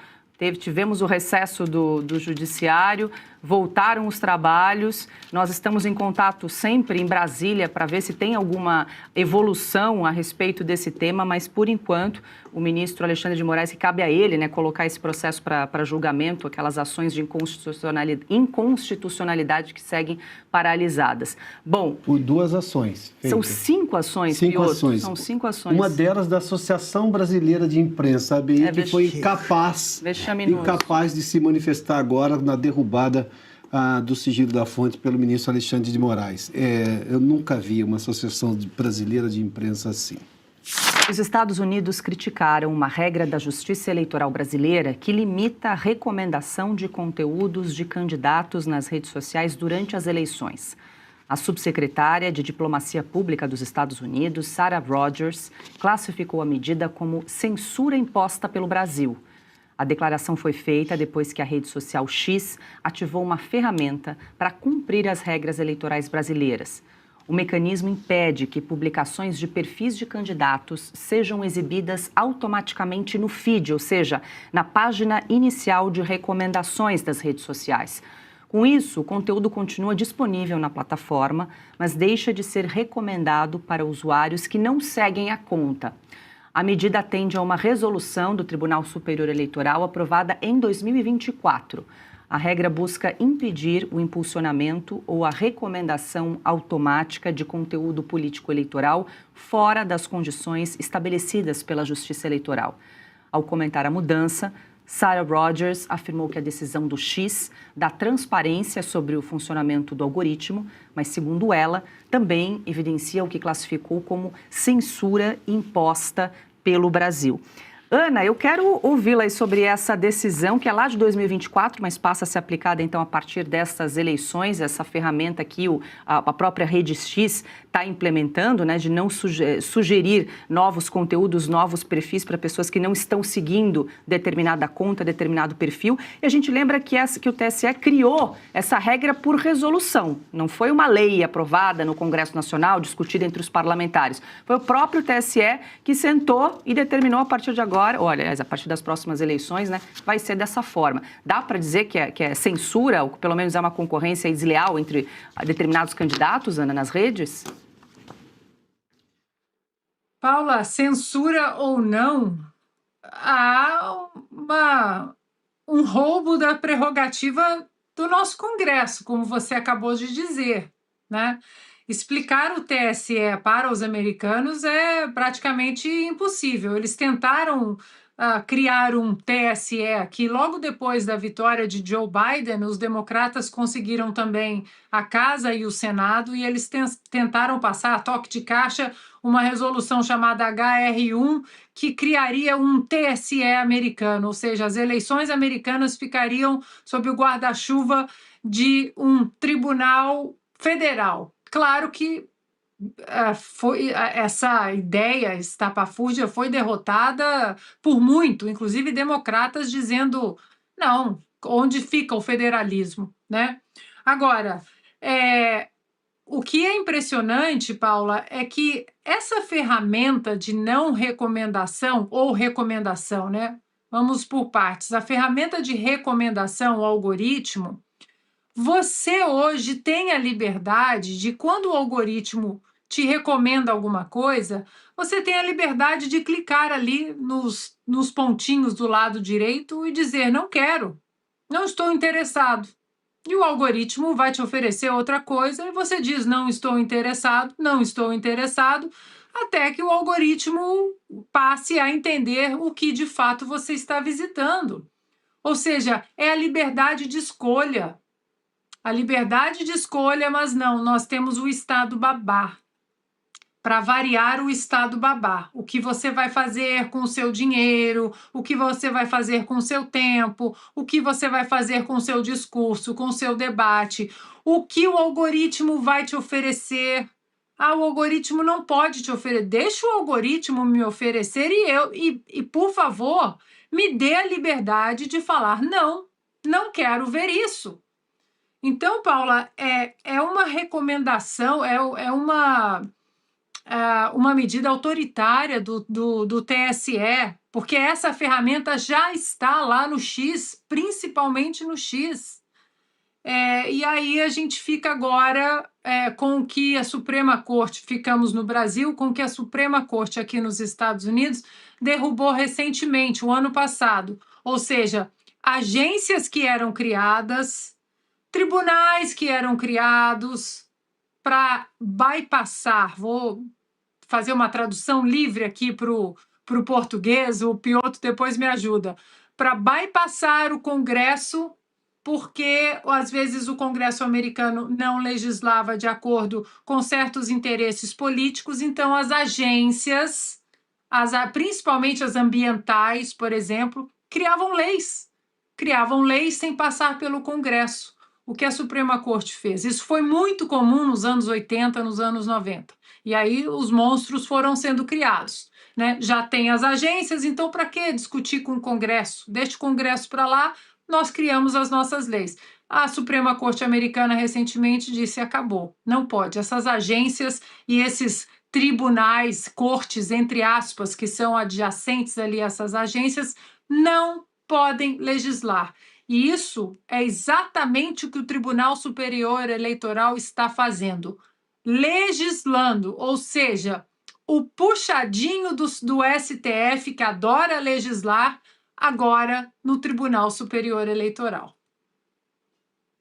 Speaker 1: Tivemos o recesso do judiciário, voltaram os trabalhos, nós estamos em contato sempre em Brasília para ver se tem alguma evolução a respeito desse tema, mas por enquanto o ministro Alexandre de Moraes, que cabe a ele, né, colocar esse processo para julgamento, aquelas ações de inconstitucionalidade que seguem paralisadas. Bom...
Speaker 5: Por 2 ações.
Speaker 1: São 5 ações,
Speaker 5: 5
Speaker 1: Piotr.
Speaker 5: ações.
Speaker 1: São 5 ações.
Speaker 5: Uma delas da Associação Brasileira de Imprensa, ABI, que foi incapaz de se manifestar agora na derrubada do sigilo da fonte pelo ministro Alexandre de Moraes. Eu nunca vi uma associação brasileira de imprensa assim.
Speaker 1: Os Estados Unidos criticaram uma regra da Justiça Eleitoral brasileira que limita a recomendação de conteúdos de candidatos nas redes sociais durante as eleições. A subsecretária de Diplomacia Pública dos Estados Unidos, Sarah Rogers, classificou a medida como censura imposta pelo Brasil. A declaração foi feita depois que a rede social X ativou uma ferramenta para cumprir as regras eleitorais brasileiras. O mecanismo impede que publicações de perfis de candidatos sejam exibidas automaticamente no feed, ou seja, na página inicial de recomendações das redes sociais. Com isso, o conteúdo continua disponível na plataforma, mas deixa de ser recomendado para usuários que não seguem a conta. A medida atende a uma resolução do Tribunal Superior Eleitoral aprovada em 2024. A regra busca impedir o impulsionamento ou a recomendação automática de conteúdo político-eleitoral fora das condições estabelecidas pela Justiça Eleitoral. Ao comentar a mudança, Sarah Rogers afirmou que a decisão do X dá transparência sobre o funcionamento do algoritmo, mas, segundo ela, também evidencia o que classificou como censura imposta pelo Brasil. Ana, eu quero ouvi-la sobre essa decisão que é lá de 2024, mas passa a ser aplicada então a partir dessas eleições, essa ferramenta que a própria Rede X está implementando, né, de não sugerir novos conteúdos, novos perfis para pessoas que não estão seguindo determinada conta, determinado perfil. E a gente lembra que o TSE criou essa regra por resolução, não foi uma lei aprovada no Congresso Nacional, discutida entre os parlamentares. Foi o próprio TSE que sentou e determinou a partir de agora, olha, a partir das próximas eleições, né, vai ser dessa forma. Dá para dizer que é censura, ou pelo menos é uma concorrência desleal entre determinados candidatos, Ana, nas redes?
Speaker 3: Paula, censura ou não, há um roubo da prerrogativa do nosso Congresso, como você acabou de dizer, né? Explicar o TSE para os americanos é praticamente impossível. Eles tentaram criar um TSE que, logo depois da vitória de Joe Biden, os democratas conseguiram também a Casa e o Senado, e eles tentaram passar a toque de caixa uma resolução chamada HR1, que criaria um TSE americano, ou seja, as eleições americanas ficariam sob o guarda-chuva de um tribunal federal. Claro que essa ideia estapafúrdia foi derrotada por muito, inclusive democratas dizendo, não, onde fica o federalismo, né? Agora, o que é impressionante, Paula, é que essa ferramenta de não recomendação, ou recomendação, né? Vamos por partes. A ferramenta de recomendação, o algoritmo, você hoje tem a liberdade de, quando o algoritmo te recomenda alguma coisa, você tem a liberdade de clicar ali nos pontinhos do lado direito e dizer, não quero, não estou interessado. E o algoritmo vai te oferecer outra coisa e você diz, não estou interessado, até que o algoritmo passe a entender o que de fato você está visitando. Ou seja, é a liberdade de escolha. A liberdade de escolha, mas não, nós temos o Estado babá. para variar o estado babá. O que você vai fazer com o seu dinheiro, o que você vai fazer com o seu tempo, o que você vai fazer com o seu discurso, com o seu debate, o que o algoritmo vai te oferecer. O algoritmo não pode te oferecer. Deixa o algoritmo me oferecer e por favor, me dê a liberdade de falar não quero ver isso. Então, Paula, é uma recomendação, é uma medida autoritária do TSE, porque essa ferramenta já está lá no X, principalmente no X. E aí a gente fica agora com o que a Suprema Corte, ficamos no Brasil, com o que a Suprema Corte aqui nos Estados Unidos derrubou recentemente, o ano passado. Ou seja, agências que eram criadas, tribunais que eram criados para bypassar, vou fazer uma tradução livre aqui para o português, o Piotr depois me ajuda, para bypassar o Congresso, porque às vezes o Congresso americano não legislava de acordo com certos interesses políticos, então as agências, principalmente as ambientais, por exemplo, criavam leis sem passar pelo Congresso. O que a Suprema Corte fez? Isso foi muito comum nos anos 80, nos anos 90. E aí os monstros foram sendo criados, né? Já tem as agências, então para que discutir com o Congresso? Deixa o Congresso para lá, nós criamos as nossas leis. A Suprema Corte americana recentemente disse: acabou, não pode. Essas agências e esses tribunais, cortes, entre aspas, que são adjacentes ali a essas agências, não podem legislar. E isso é exatamente o que o Tribunal Superior Eleitoral está fazendo, legislando, ou seja, o puxadinho do STF, que adora legislar, agora no Tribunal Superior Eleitoral.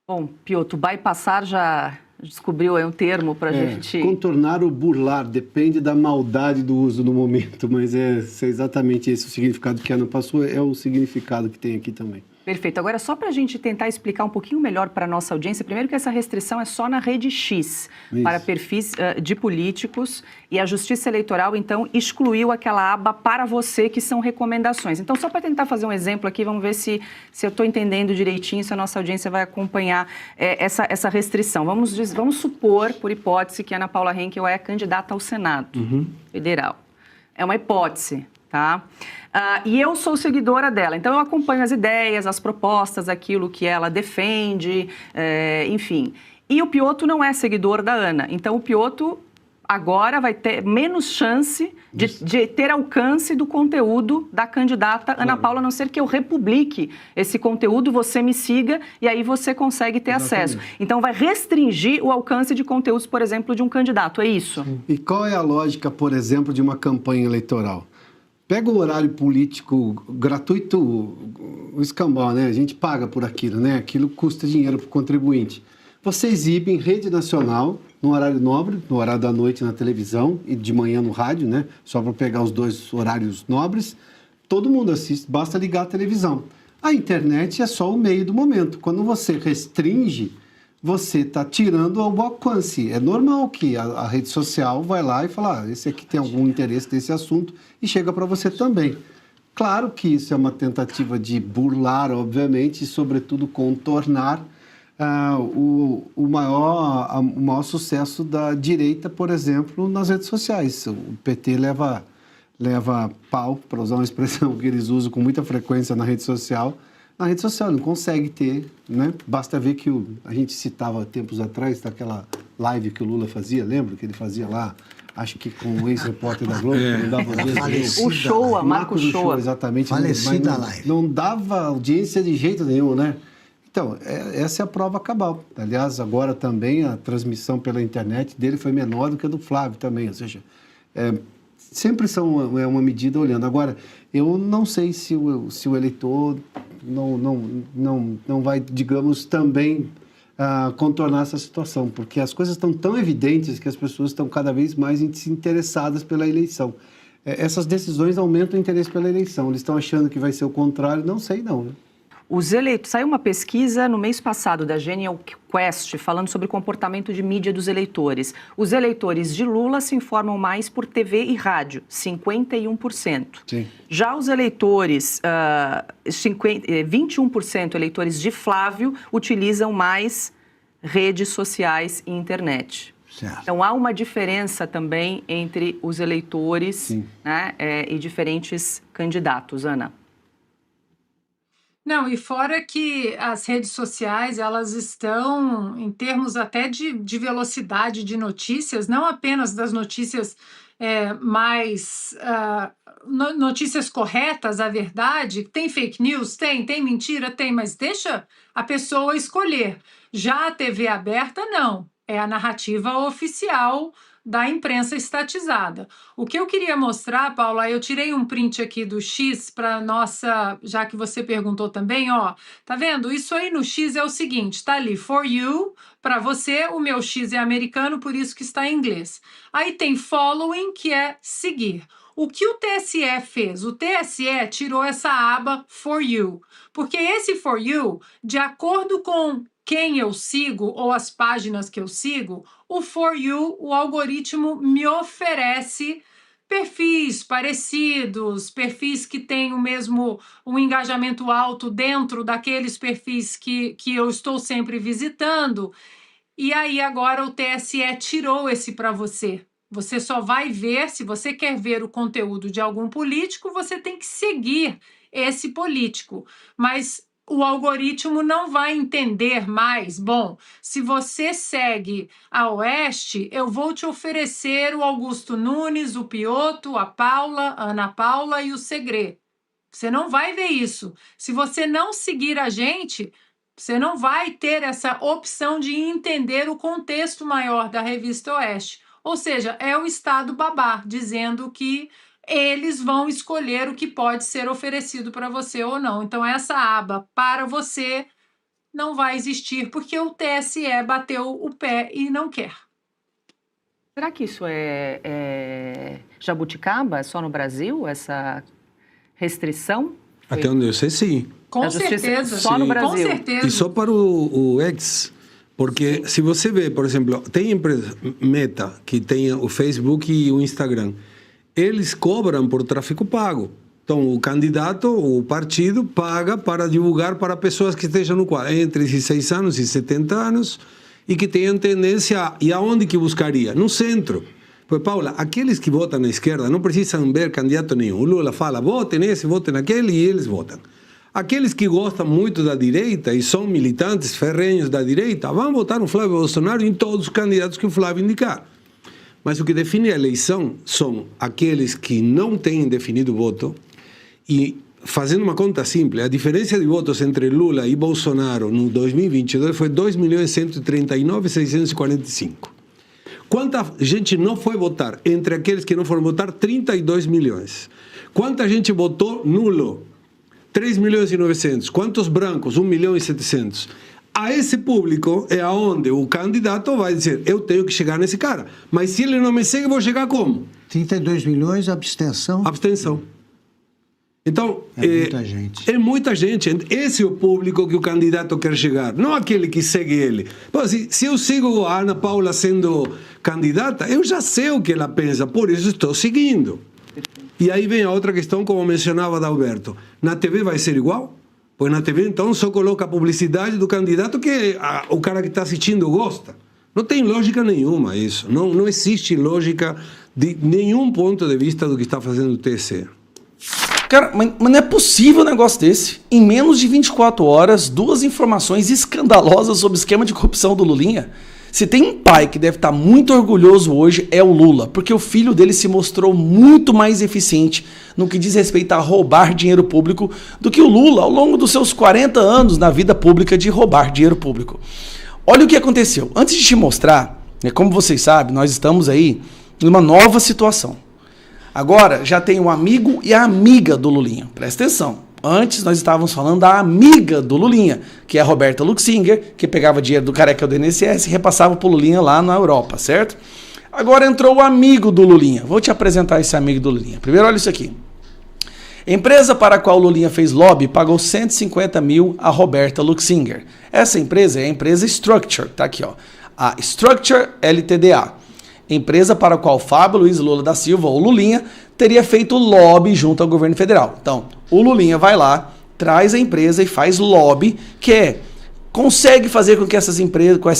Speaker 1: Bom, Piotr, bypassar já descobriu aí um termo para a gente...
Speaker 5: Contornar ou burlar, depende da maldade do uso no momento, mas é exatamente esse o significado que a Ana passou, é o significado que tem aqui também.
Speaker 1: Perfeito. Agora, só para a gente tentar explicar um pouquinho melhor para a nossa audiência, primeiro que essa restrição é só na rede X, para perfis de políticos, e a Justiça Eleitoral, então, excluiu aquela aba para você, que são recomendações. Então, só para tentar fazer um exemplo aqui, vamos ver se eu estou entendendo direitinho, se a nossa audiência vai acompanhar essa restrição. Vamos supor, por hipótese, que a Ana Paula Henkel é candidata ao Senado Federal. É uma hipótese. Tá? E eu sou seguidora dela, então eu acompanho as ideias, as propostas, aquilo que ela defende, enfim. E o Piotr não é seguidor da Ana, então o Piotr agora vai ter menos chance de ter alcance do conteúdo da candidata Ana Paula, a não ser que eu republique esse conteúdo, você me siga e aí você consegue ter acesso. Então vai restringir o alcance de conteúdos, por exemplo, de um candidato, é isso?
Speaker 5: E qual é a lógica, por exemplo, de uma campanha eleitoral? Pega o horário político gratuito, o escambau, né? A gente paga por aquilo, né? Aquilo custa dinheiro para o contribuinte. Você exibe em rede nacional, no horário nobre, no horário da noite na televisão e de manhã no rádio, né? Só para pegar os dois horários nobres. Todo mundo assiste, basta ligar a televisão. A internet é só o meio do momento. Quando você restringe, você está tirando o alcance. É normal que a rede social vai lá e fala, esse aqui tem algum interesse nesse assunto e chega para você também. Claro que isso é uma tentativa de burlar, obviamente, e sobretudo contornar o maior sucesso da direita, por exemplo, nas redes sociais. O PT leva pau, para usar uma expressão que eles usam com muita frequência na rede social. Na rede social não consegue ter, né? Basta ver que a gente citava tempos atrás daquela live que o Lula fazia, lembra? Que ele fazia lá, acho que com o ex-repórter da Globo, que não dava audiência.
Speaker 1: O Shoa, Marco Shoa.
Speaker 5: Exatamente.
Speaker 6: Falecida live.
Speaker 5: Não dava audiência de jeito nenhum, né? Então, essa é a prova cabal. Aliás, agora também a transmissão pela internet dele foi menor do que a do Flávio também, ou seja, sempre é uma medida olhando. Agora, eu não sei se o eleitor não vai, digamos, também contornar essa situação, porque as coisas estão tão evidentes que as pessoas estão cada vez mais interessadas pela eleição. Essas decisões aumentam o interesse pela eleição. Eles estão achando que vai ser o contrário, não sei não, né?
Speaker 1: Saiu uma pesquisa no mês passado da Genial Quest falando sobre o comportamento de mídia dos eleitores. Os eleitores de Lula se informam mais por TV e rádio, 51%.
Speaker 2: Sim.
Speaker 1: Já os eleitores, 21% eleitores de Flávio utilizam mais redes sociais e internet.
Speaker 6: Certo.
Speaker 1: Então, há uma diferença também entre os eleitores, né, e diferentes candidatos. Ana?
Speaker 3: Não, e fora que as redes sociais, elas estão, em termos até de velocidade de notícias, não apenas das notícias notícias corretas, a verdade, tem fake news? Tem mentira? Tem, mas deixa a pessoa escolher. Já a TV aberta, não. É a narrativa oficial da imprensa estatizada. O que eu queria mostrar, Paula, eu tirei um print aqui do X para nossa, já que você perguntou também, ó, tá vendo? Isso aí no X é o seguinte, tá ali, for you, para você, o meu X é americano, por isso que está em inglês. Aí tem following, que é seguir. O que o TSE fez? O TSE tirou essa aba for you, porque esse for you, de acordo com quem eu sigo ou as páginas que eu sigo, o For You, o algoritmo me oferece perfis parecidos, perfis que têm um engajamento alto dentro daqueles perfis que eu estou sempre visitando. E aí agora o TSE tirou esse para você. Você só vai ver, se você quer ver o conteúdo de algum político, você tem que seguir esse político. Mas o algoritmo não vai entender mais. Bom, se você segue a Oeste, eu vou te oferecer o Augusto Nunes, o Piotto, a Paula, a Ana Paula e o Segré. Você não vai ver isso. Se você não seguir a gente, você não vai ter essa opção de entender o contexto maior da Revista Oeste. Ou seja, é o Estado babá dizendo que eles vão escolher o que pode ser oferecido para você ou não. Então, essa aba para você não vai existir, porque o TSE bateu o pé e não quer.
Speaker 1: Será que isso é jabuticaba? É só no Brasil, essa restrição?
Speaker 4: Até onde eu sei, sim.
Speaker 3: Com certeza.
Speaker 1: Só no Brasil.
Speaker 3: Com certeza.
Speaker 4: E só para o X, porque se você vê, por exemplo, tem empresa Meta, que tem o Facebook e o Instagram, eles cobram por tráfego pago. Então, o candidato, o partido, paga para divulgar para pessoas que estejam no quadro, entre 16 anos e 70 anos, e que tenham tendência... E aonde que buscaria? No centro. Pois, Paula, aqueles que votam na esquerda não precisam ver candidato nenhum. O Lula fala, votem nesse, votem naquele, e eles votam. Aqueles que gostam muito da direita e são militantes ferrenhos da direita, vão votar no Flávio Bolsonaro e em todos os candidatos que o Flávio indicar. Mas o que define a eleição são aqueles que não têm definido voto. E, fazendo uma conta simples, a diferença de votos entre Lula e Bolsonaro no 2022 foi 2.139.645. Quanta gente não foi votar? Entre aqueles que não foram votar, 32 milhões. Quanta gente votou nulo? 3.900.000. Quantos brancos? 1.700.000. A esse público é aonde o candidato vai dizer, eu tenho que chegar nesse cara. Mas se ele não me segue, eu vou chegar como?
Speaker 6: 32 milhões, abstenção.
Speaker 4: Abstenção. Então,
Speaker 6: muita gente.
Speaker 4: É muita gente. Esse é o público que o candidato quer chegar, não aquele que segue ele. Bom, se eu sigo a Ana Paula sendo candidata, eu já sei o que ela pensa, por isso estou seguindo. E aí vem a outra questão, como mencionava Adalberto. Na TV vai ser igual? Pois na TV, então, só coloca a publicidade do candidato que o cara que está assistindo gosta. Não tem lógica nenhuma isso. Não existe lógica de nenhum ponto de vista do que está fazendo o TSE.
Speaker 2: Cara, mas não é possível um negócio desse. Em menos de 24 horas, 2 informações escandalosas sobre o esquema de corrupção do Lulinha. Se tem um pai que deve estar muito orgulhoso hoje, é o Lula, porque o filho dele se mostrou muito mais eficiente no que diz respeito a roubar dinheiro público do que o Lula ao longo dos seus 40 anos na vida pública de roubar dinheiro público. Olha o que aconteceu. Antes de te mostrar, como vocês sabem, nós estamos aí numa nova situação. Agora já tem o amigo e a amiga do Lulinha. Presta atenção. Antes nós estávamos falando da amiga do Lulinha, que é a Roberta Luxinger, que pegava dinheiro do careca do INSS e repassava pro Lulinha lá na Europa, certo? Agora entrou o amigo do Lulinha. Vou te apresentar esse amigo do Lulinha. Primeiro, olha isso aqui. Empresa para a qual Lulinha fez lobby pagou 150 mil a Roberta Luxinger. Essa empresa é a empresa Structure, tá aqui, ó. A Structure LTDA. Empresa para a qual Fábio Luiz Lula da Silva, ou Lulinha, teria feito lobby junto ao governo federal. Então, o Lulinha vai lá, traz a empresa e faz lobby, que consegue fazer com que essa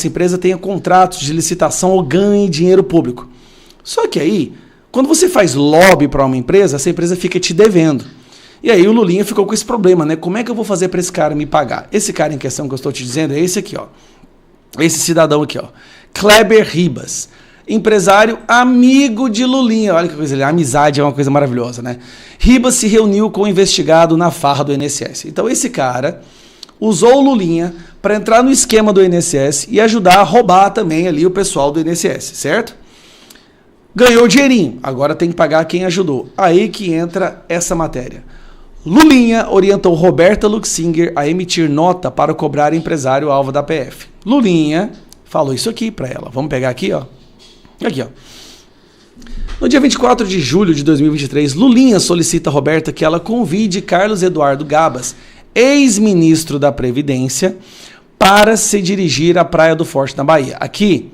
Speaker 2: empresa tenha contratos de licitação ou ganhe dinheiro público. Só que aí, quando você faz lobby para uma empresa, essa empresa fica te devendo. E aí o Lulinha ficou com esse problema, né? Como é que eu vou fazer para esse cara me pagar? Esse cara em questão que eu estou te dizendo é esse aqui, ó. Esse cidadão aqui, ó. Kleber Ribas. Empresário amigo de Lulinha. Olha que coisa ali. A amizade é uma coisa maravilhosa, né? Ribas se reuniu com o investigado na farra do INSS. Então esse cara usou o Lulinha para entrar no esquema do INSS e ajudar a roubar também ali o pessoal do INSS, certo? Ganhou dinheirinho. Agora tem que pagar quem ajudou. Aí que entra essa matéria. Lulinha orientou Roberta Luxinger a emitir nota para cobrar empresário alvo da PF. Lulinha falou isso aqui para ela. Vamos pegar aqui, ó. Aqui, ó. No dia 24 de julho de 2023, Lulinha solicita a Roberta que ela convide Carlos Eduardo Gabas, ex-ministro da Previdência, para se dirigir à Praia do Forte, na Bahia. Aqui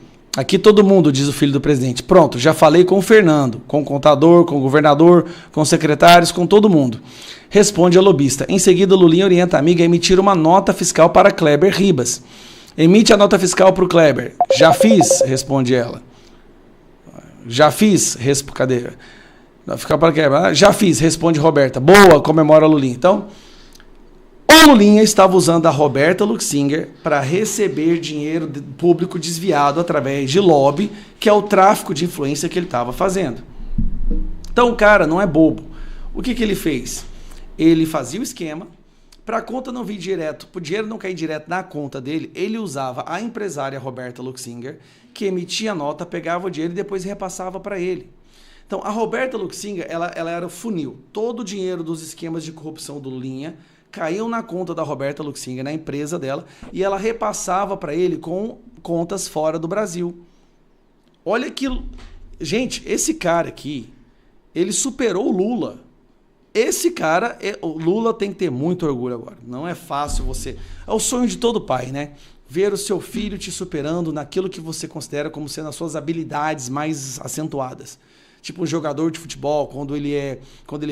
Speaker 2: todo mundo, diz o filho do presidente. Pronto, já falei com o Fernando, com o contador, com o governador, com os secretários, com todo mundo. Responde a lobista. Em seguida, Lulinha orienta a amiga a emitir uma nota fiscal para Kleber Ribas. Emite a nota fiscal para o Kleber. Já fiz, responde ela. Já fiz, cadê? Ficar para Kleber. Já fiz, responde Roberta. Boa, comemora a Lulinha. Então, o Lulinha estava usando a Roberta Luxinger para receber dinheiro público desviado através de lobby, que é o tráfico de influência que ele estava fazendo. Então o cara não é bobo. O que ele fez? Ele fazia o esquema, para a conta não vir direto, para o dinheiro não cair direto na conta dele, ele usava a empresária Roberta Luxinger, que emitia a nota, pegava o dinheiro e depois repassava para ele. Então a Roberta Luxinger, ela era o funil. Todo o dinheiro dos esquemas de corrupção do Lulinha caíam na conta da Roberta Luxinger, na empresa dela, e ela repassava para ele com contas fora do Brasil. Olha aquilo. Gente, esse cara aqui, ele superou o Lula. Esse cara, o Lula tem que ter muito orgulho agora. Não é fácil você... É o sonho de todo pai, né? Ver o seu filho te superando naquilo que você considera como sendo as suas habilidades mais acentuadas. Tipo um jogador de futebol, quando ele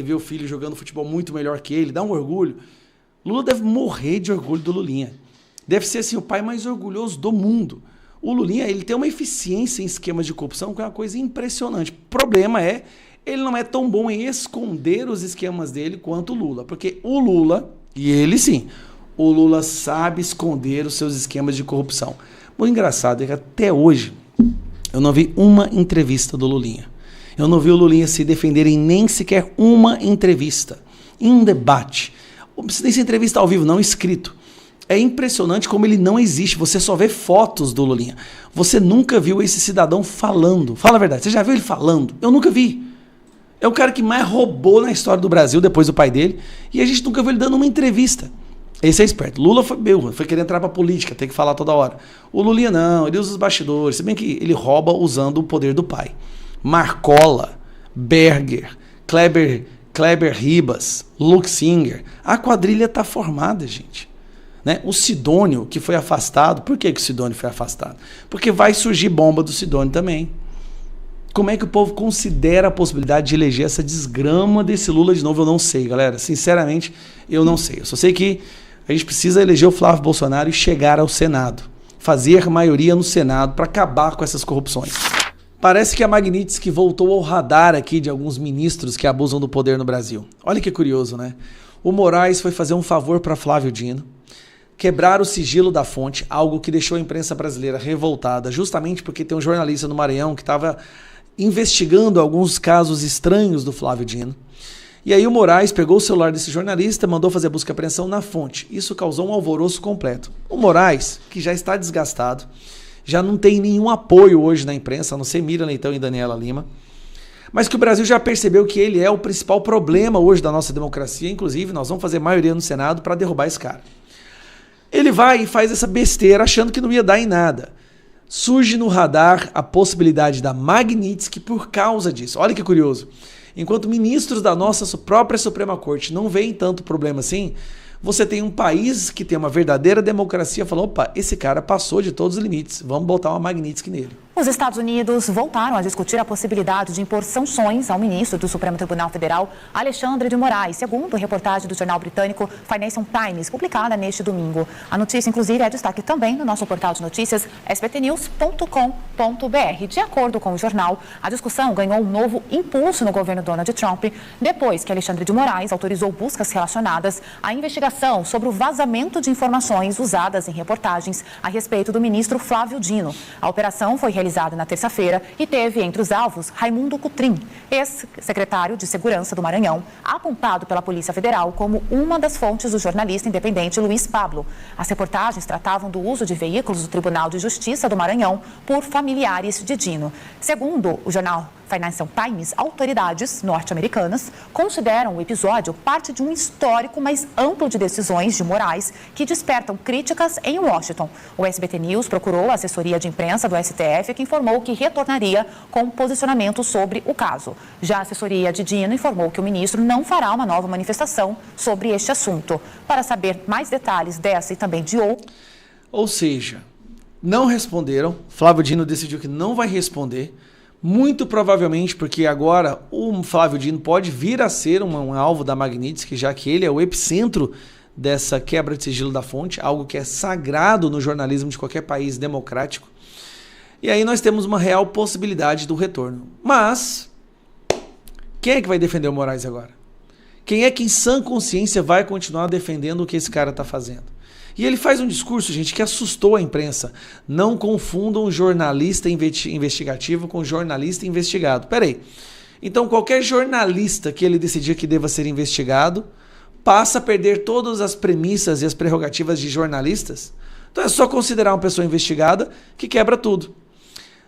Speaker 2: vê o filho jogando futebol muito melhor que ele, dá um orgulho. Lula deve morrer de orgulho do Lulinha. Deve ser assim, o pai mais orgulhoso do mundo. O Lulinha, ele tem uma eficiência em esquemas de corrupção que é uma coisa impressionante. O problema é, ele não é tão bom em esconder os esquemas dele quanto o Lula. Porque o Lula, e ele sim, o Lula sabe esconder os seus esquemas de corrupção. O engraçado é que até hoje eu não vi uma entrevista do Lulinha. Eu não vi o Lulinha se defender em nem sequer uma entrevista, em um debate. Essa entrevista ao vivo, não escrito. É impressionante como ele não existe. Você só vê fotos do Lulinha. Você nunca viu esse cidadão falando. Fala a verdade, você já viu ele falando? Eu nunca vi. É o cara que mais roubou na história do Brasil, depois do pai dele, e a gente nunca viu ele dando uma entrevista. Esse é esperto. Lula foi querer entrar pra política, tem que falar toda hora. O Lulinha não, ele usa os bastidores, se bem que ele rouba usando o poder do pai. Marcola, Berger, Kleber Ribas, Luxinger. A quadrilha tá formada, gente. Né? O Sidônio, que foi afastado, por que o Sidônio foi afastado? Porque vai surgir bomba do Sidônio também. Como é que o povo considera a possibilidade de eleger essa desgrama desse Lula de novo? Eu não sei, galera. Sinceramente, eu não sei. Eu só sei que a gente precisa eleger o Flávio Bolsonaro e chegar ao Senado. Fazer maioria no Senado para acabar com essas corrupções. Parece que a Magnitsky voltou ao radar aqui de alguns ministros que abusam do poder no Brasil. Olha que curioso, né? O Moraes foi fazer um favor para Flávio Dino, quebrar o sigilo da fonte, algo que deixou a imprensa brasileira revoltada, justamente porque tem um jornalista no Maranhão que estava investigando alguns casos estranhos do Flávio Dino. E aí o Moraes pegou o celular desse jornalista, mandou fazer busca e apreensão na fonte. Isso causou um alvoroço completo. O Moraes, que já está desgastado, já não tem nenhum apoio hoje na imprensa, a não ser Miriam Leitão e Daniela Lima, mas que o Brasil já percebeu que ele é o principal problema hoje da nossa democracia, inclusive nós vamos fazer maioria no Senado para derrubar esse cara. Ele vai e faz essa besteira achando que não ia dar em nada. Surge no radar a possibilidade da Magnitsky por causa disso. Olha que curioso. enquanto ministros da nossa própria Suprema Corte não veem tanto problema assim, você tem um país que tem uma verdadeira democracia falando, opa, esse cara passou de todos os limites, vamos botar uma Magnitsky nele.
Speaker 7: Os Estados Unidos voltaram a discutir a possibilidade de impor sanções ao ministro do Supremo Tribunal Federal, Alexandre de Moraes, segundo reportagem do jornal britânico Financial Times, publicada neste domingo. A notícia, inclusive, é destaque também no nosso portal de notícias, sbtnews.com.br. De acordo com o jornal, a discussão ganhou um novo impulso no governo Donald Trump, depois que Alexandre de Moraes autorizou buscas relacionadas à investigação sobre o vazamento de informações usadas em reportagens a respeito do ministro Flávio Dino. A operação foi realizada na terça-feira e teve entre os alvos Raimundo Cotrim, ex-secretário de Segurança do Maranhão, apontado pela Polícia Federal como uma das fontes do jornalista independente Luiz Pablo. As reportagens tratavam do uso de veículos do Tribunal de Justiça do Maranhão por familiares de Dino. Segundo o jornal Financial Times, autoridades norte-americanas consideram o episódio parte de um histórico mais amplo de decisões de Moraes que despertam críticas em Washington. O SBT News procurou a assessoria de imprensa do STF, que informou que retornaria com posicionamento sobre o caso. Já a assessoria de Dino informou que o ministro não fará uma nova manifestação sobre este assunto. Para saber mais detalhes dessa e também de outros...
Speaker 2: Ou seja, não responderam, Flávio Dino decidiu que não vai responder, muito provavelmente porque agora o Flávio Dino pode vir a ser um alvo da Magnitsky, já que ele é o epicentro dessa quebra de sigilo da fonte, algo que é sagrado no jornalismo de qualquer país democrático. E aí nós temos uma real possibilidade do retorno. Mas quem é que vai defender o Moraes agora? Quem é que em sã consciência vai continuar defendendo o que esse cara está fazendo? E ele faz um discurso, gente, que assustou a imprensa. Não confundam jornalista investigativo com jornalista investigado. Peraí. Então qualquer jornalista que ele decidir que deva ser investigado passa a perder todas as premissas e as prerrogativas de jornalistas? Então é só considerar uma pessoa investigada que quebra tudo.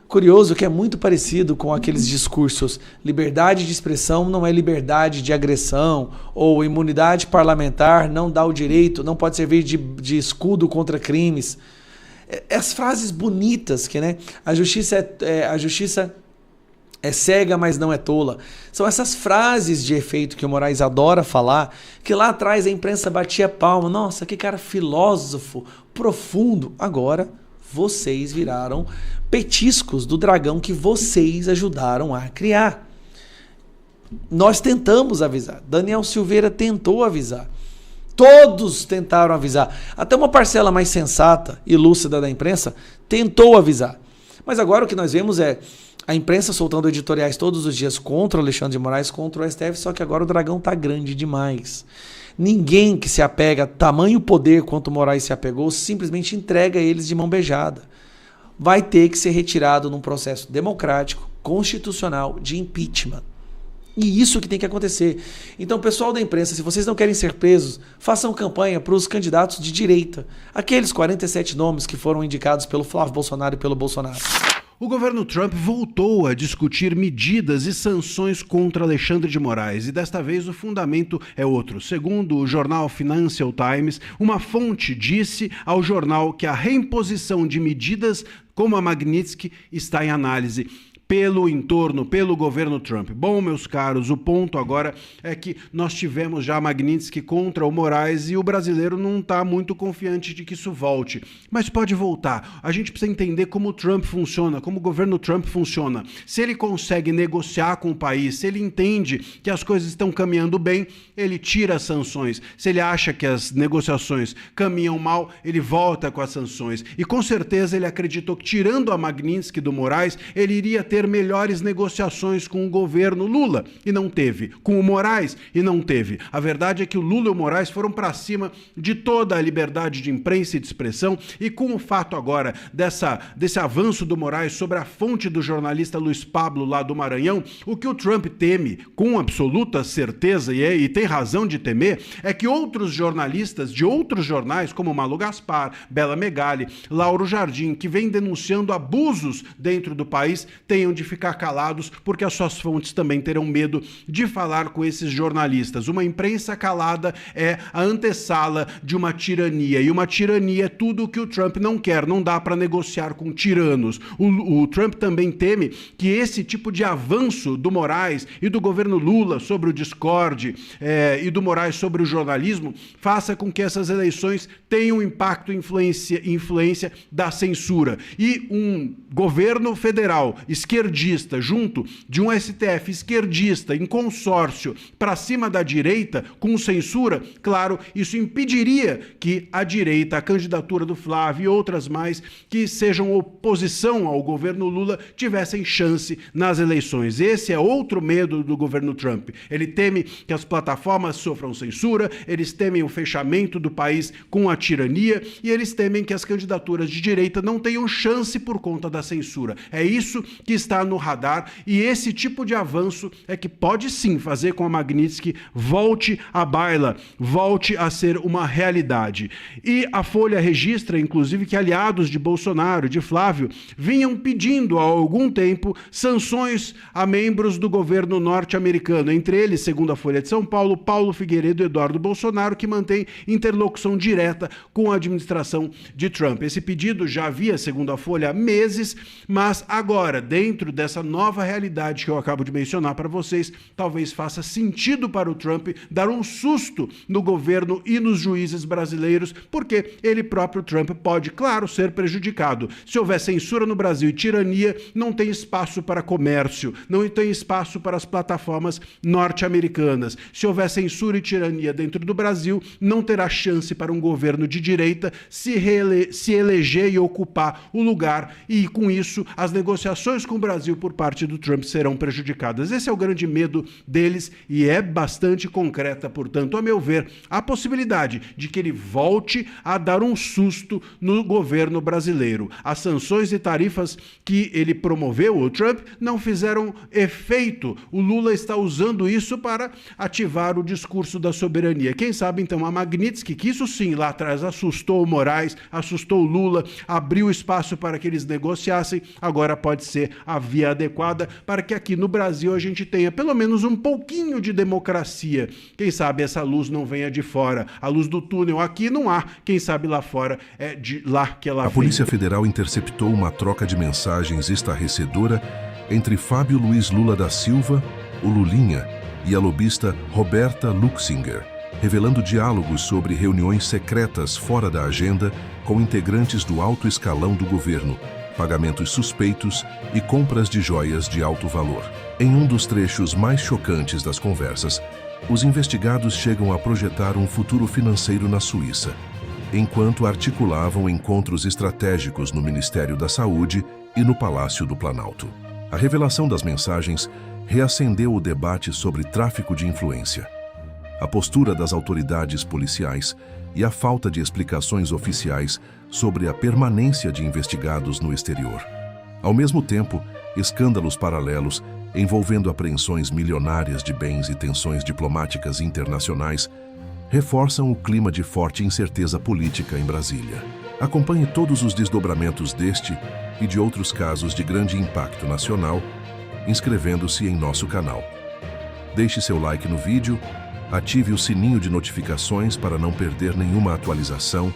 Speaker 2: Curioso que é muito parecido com aqueles discursos: liberdade de expressão não é liberdade de agressão, ou imunidade parlamentar não dá o direito, não pode servir de escudo contra crimes. As frases bonitas que, né, a justiça é cega, mas não é tola. São essas frases de efeito que o Moraes adora falar, que lá atrás a imprensa batia palma. Nossa, que cara filósofo, profundo. Agora vocês viraram petiscos do dragão que vocês ajudaram a criar. Nós tentamos avisar. Daniel Silveira tentou avisar. Todos tentaram avisar. Até uma parcela mais sensata e lúcida da imprensa tentou avisar. Mas agora o que nós vemos é a imprensa soltando editoriais todos os dias contra o Alexandre de Moraes, contra o STF, só que agora o dragão está grande demais. Ninguém que se apega a tamanho poder quanto o Moraes se apegou simplesmente entrega eles de mão beijada. Vai ter que ser retirado num processo democrático, constitucional, de impeachment. E isso que tem que acontecer. Então, pessoal da imprensa, se vocês não querem ser presos, façam campanha para os candidatos de direita. Aqueles 47 nomes que foram indicados pelo Flávio Bolsonaro e pelo Bolsonaro.
Speaker 8: O governo Trump voltou a discutir medidas e sanções contra Alexandre de Moraes, e desta vez o fundamento é outro. Segundo o jornal Financial Times, uma fonte disse ao jornal que a reimposição de medidas como a Magnitsky está em análise pelo entorno, pelo governo Trump. Bom, meus caros, o ponto agora é que nós tivemos já a Magnitsky contra o Moraes e o brasileiro não está muito confiante de que isso volte. Mas pode voltar. A gente precisa entender como o Trump funciona, como o governo Trump funciona. Se ele consegue negociar com o país, se ele entende que as coisas estão caminhando bem, ele tira as sanções. Se ele acha que as negociações caminham mal, ele volta com as sanções. E com certeza ele acreditou que tirando a Magnitsky do Moraes, ele iria ter melhores negociações com o governo Lula, e não teve. Com o Moraes, e não teve. A verdade é que o Lula e o Moraes foram para cima de toda a liberdade de imprensa e de expressão, e com o fato agora desse avanço do Moraes sobre a fonte do jornalista Luiz Pablo lá do Maranhão, o que o Trump teme com absoluta certeza, e tem razão de temer, é que outros jornalistas de outros jornais, como Malu Gaspar, Bela Megali, Lauro Jardim, que vem denunciando abusos dentro do país, tenham tenham de ficar calados, porque as suas fontes também terão medo de falar com esses jornalistas. Uma imprensa calada é a antessala de uma tirania, e uma tirania é tudo o que o Trump não quer, não dá para negociar com tiranos. O Trump também teme que esse tipo de avanço do Moraes e do governo Lula sobre o Discord e do Moraes sobre o jornalismo faça com que essas eleições tenham impacto e influência da censura. E um governo federal esquerdista junto de um STF esquerdista em consórcio para cima da direita com censura, claro, isso impediria que a direita, a candidatura do Flávio e outras mais que sejam oposição ao governo Lula tivessem chance nas eleições. Esse é outro medo do governo Trump. Ele teme que as plataformas sofram censura, eles temem o fechamento do país com a tirania e eles temem que as candidaturas de direita não tenham chance por conta da censura. É isso que está no radar e esse tipo de avanço é que pode sim fazer com a Magnitsky volte à baila, volte a ser uma realidade. E a Folha registra, inclusive, que aliados de Bolsonaro, de Flávio, vinham pedindo há algum tempo sanções a membros do governo norte-americano. Entre eles, segundo a Folha de São Paulo, Paulo Figueiredo e Eduardo Bolsonaro, que mantém interlocução direta com a administração de Trump. Esse pedido já havia, segundo a Folha, há meses, mas agora, dentro dessa nova realidade que eu acabo de mencionar para vocês, talvez faça sentido para o Trump dar um susto no governo e nos juízes brasileiros, porque ele próprio, Trump, pode, claro, ser prejudicado. Se houver censura no Brasil e tirania, não tem espaço para comércio, não tem espaço para as plataformas norte-americanas. Se houver censura e tirania dentro do Brasil, não terá chance para um governo de direita se eleger e ocupar o lugar, e com isso as negociações com o Brasil por parte do Trump serão prejudicadas. Esse é o grande medo deles e é bastante concreta, portanto, a meu ver, a possibilidade de que ele volte a dar um susto no governo brasileiro. As sanções e tarifas que ele promoveu, o Trump, não fizeram efeito. O Lula está usando isso para ativar o discurso da soberania. Quem sabe, então, a Magnitsky, que isso sim, lá atrás, assustou o Moraes, assustou o Lula, abriu espaço para que eles negociassem, agora pode ser a via adequada para que aqui no Brasil a gente tenha pelo menos um pouquinho de democracia. Quem sabe essa luz não venha de fora. A luz do túnel aqui não há, quem sabe lá fora é de lá que ela vem.
Speaker 9: A Polícia Federal interceptou uma troca de mensagens estarrecedora entre Fábio Luiz Lula da Silva, o Lulinha, e a lobista Roberta Luxinger, revelando diálogos sobre reuniões secretas fora da agenda com integrantes do alto escalão do governo, pagamentos suspeitos e compras de joias de alto valor. Em um dos trechos mais chocantes das conversas, os investigados chegam a projetar um futuro financeiro na Suíça, enquanto articulavam encontros estratégicos no Ministério da Saúde e no Palácio do Planalto. A revelação das mensagens reacendeu o debate sobre tráfico de influência, a postura das autoridades policiais e a falta de explicações oficiais sobre a permanência de investigados no exterior. Ao mesmo tempo, escândalos paralelos envolvendo apreensões milionárias de bens e tensões diplomáticas internacionais reforçam o clima de forte incerteza política em Brasília. Acompanhe todos os desdobramentos deste e de outros casos de grande impacto nacional, inscrevendo-se em nosso canal. Deixe seu like no vídeo, ative o sininho de notificações para não perder nenhuma atualização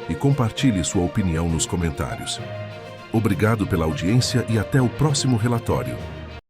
Speaker 9: e compartilhe sua opinião nos comentários. Obrigado pela audiência e até o próximo relatório.